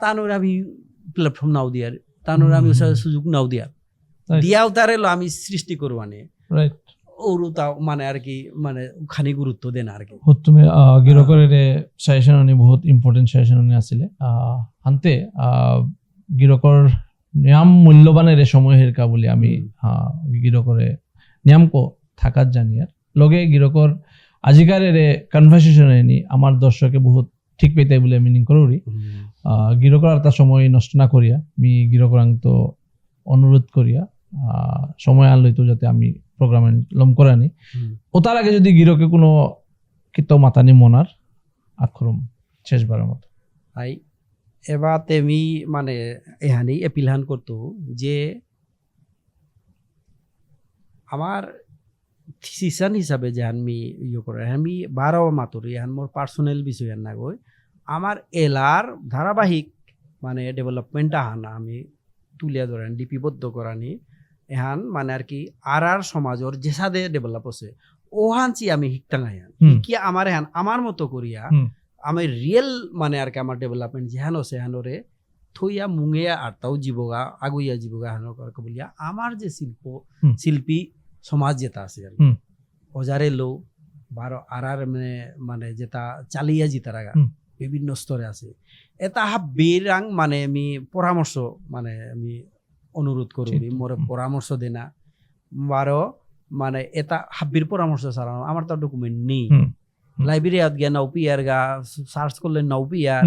তানোর আমি প্ল্যাটফর্ম নাও দিয়ার তানোর আমি সুযোগ নাও দিয়াও তারে আমি সৃষ্টি করবানে ওরও তাও মানে আর কি মানে খানি গুরুত্ব দেন আর কি তুমি গিরকরের সেশন বহুত ইম্পর্টেন্ট সেশন আসলে আনতে গিরকর নিয়ম মূল্যবানের সময় হেরকা বলি আমি গিরকরে নিয়মক থাকার জানি আর লগে গিরকর আজিকার কনভারসেশন নি আমার দর্শকে বহুত ঠিক পেতাই বলে মিনিং করি গিরকর আর তার সময় নষ্ট না করিয়া আমি গিরকরাং তো অনুরোধ করিয়া সময় আনলই তো যাতে আমি প্রোগ্রামে লম করে নি ও তার আগে যদি গিরকে কোনো কিত মাতানি মনার আখরম শেষবারের মতো আই এবার তেমি মানে এহানি এপিলহান করতো যে আমার থিসিসান হিসাবে যে আমি ইয়ে করে আমি 12 মাতর এহান মোর পার্সোনাল বিষয় না গই আমার এলার ধারাবাহিক মানে ডেভেলপমেন্ট আহান আমি তুলিয়া ধরেন লিপিবদ্ধ করানি এহান মানে আর কি আর সমাজের যে সাদে ডেভেলপ আছে ওহানচি আমি শিকতাঙাইয়ান কি আমার এহান আমার মতো করিয়া আমি রিয়েল মানে আর কি আমার ডেভেলপমেন্ট যেহান আছে হেহানরে থইয়া মুঙিয়া আরতাও জীবগা আগুইয়া জীবগা হেন বলিয়া আমার যে শিল্পী সমাজ যেটা আছে আর অজারে লো 12 আর মানে যেটা চালিয়া জিতারাগা বিভিন্ন স্তরে আছে এটা বেরাং মানে আমি পরামর্শ মানে আমি অনুরোধ করবি মোর পরামর্শ দেনা 12 মানে এটা হাব্বির পরামর্শ ছাড়া আমার তো ডকুমেন্ট নেই লাইব্রেরিয়াত গিয়া নাও পিয়ার গা সার্চ করলে নাও পিয়ার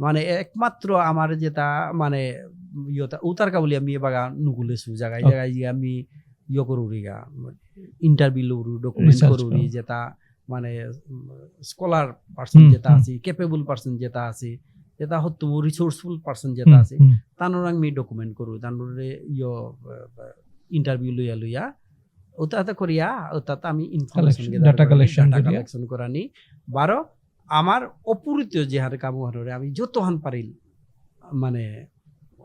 মানে একমাত্র আমার যেটা মানে ইয়তা উতার কা বলি আমি বাগা নুকুলেছু জায়গায় জায়গায় গিয়ে আমি ইয়ে করুরি গা ইন্টারভিউ লরু ডকুমেন্ট করুরি যেটা মানে স্কলার পার্সন যেটা আছে ক্যাপেবল পার্সন যেটা আছে যেটা হতো রিসোর্সফুল পার্সন যেটা আছে তানোর আমি ডকুমেন্ট করু তানোরে ইয় ইন্টারভিউ লইয়া ওটাতে করিয়া ওটাতে আমি ইনফরমেশন ডাটা কালেকশন করানি 12 আমার অপূরিত যে হারে কাম হারে আমি যতহান পারিল মানে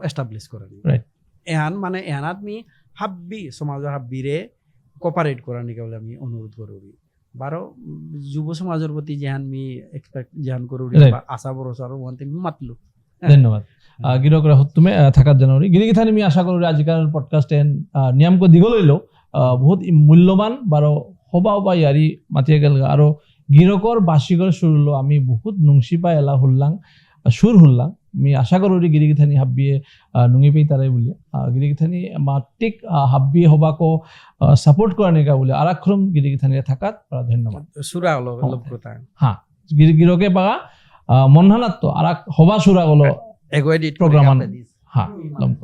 এস্টাবলিশ করানি এহান মানে এহান আমি হাব্বি সমাজের হাব্বিরে কোপারেট করানি কেবল আমি অনুরোধ করি 12 যুব সমাজের প্রতি যেহান আমি এক্সপেক্ট যেহান করি আশা ভরসা ওহানতে মাতলু ধন্যবাদ গিরকরা তুমি থাকার জন্য গিরিগিথানি আমি আশা করি আজিকার পডকাস্ট নিয়মক দিগ লইলো বহুত মূল্যবান বারো হবা হবা ইয়ারি মাতিয়া গেল আৰু গিৰকৰ বাৰ্ষিকৰ সুৰলো আমি বহুত নুংসি পাই এলা হুল্লাং সুর হুল্লাং আমি আশা কৰো গিরিগিথানি হাব্বিয়ে নুঙি পেই তারাই বলি গিরিগিথানি মাটিক হাব্বিয়ে হবাকো সাপোর্ট করা নেগা বলে আরাক্রম গিরিগিথানি থাকাত ধন্যবাদ সুরা হলো কথা হ্যাঁ গিরকে পাগা মনহানাত তো আরাক হবা সুরা হলো এগোয়েডিট প্রোগ্রাম হ্যাঁ লম্প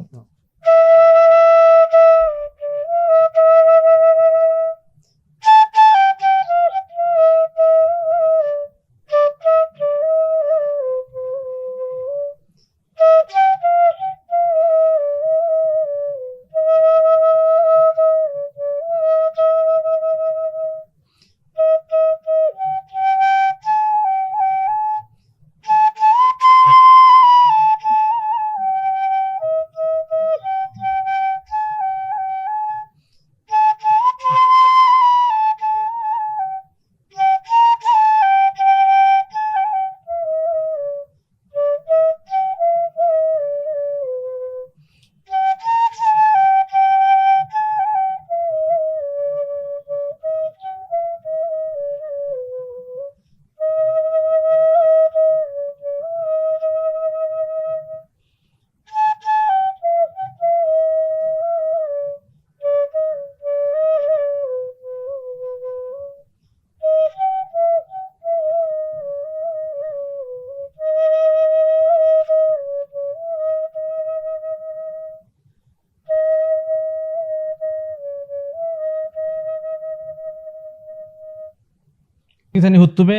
কিথানি হুতুবে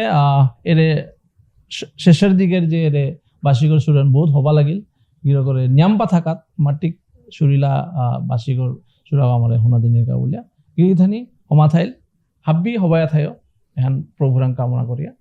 এরে শেষের দিকের যে এরে বার্ষিকর সুরেন বহুত হবা লাগিল গিরো করে নিয়াম্পা থাকাত মাটিক সুরিলা বার্ষিকর সুরাও আমার হুনা দিনের কা বলিয়া গিরিথানি হমা থাইল হাব্বি হবায়া থাইও এখান প্রভুরাং কামনা করিয়া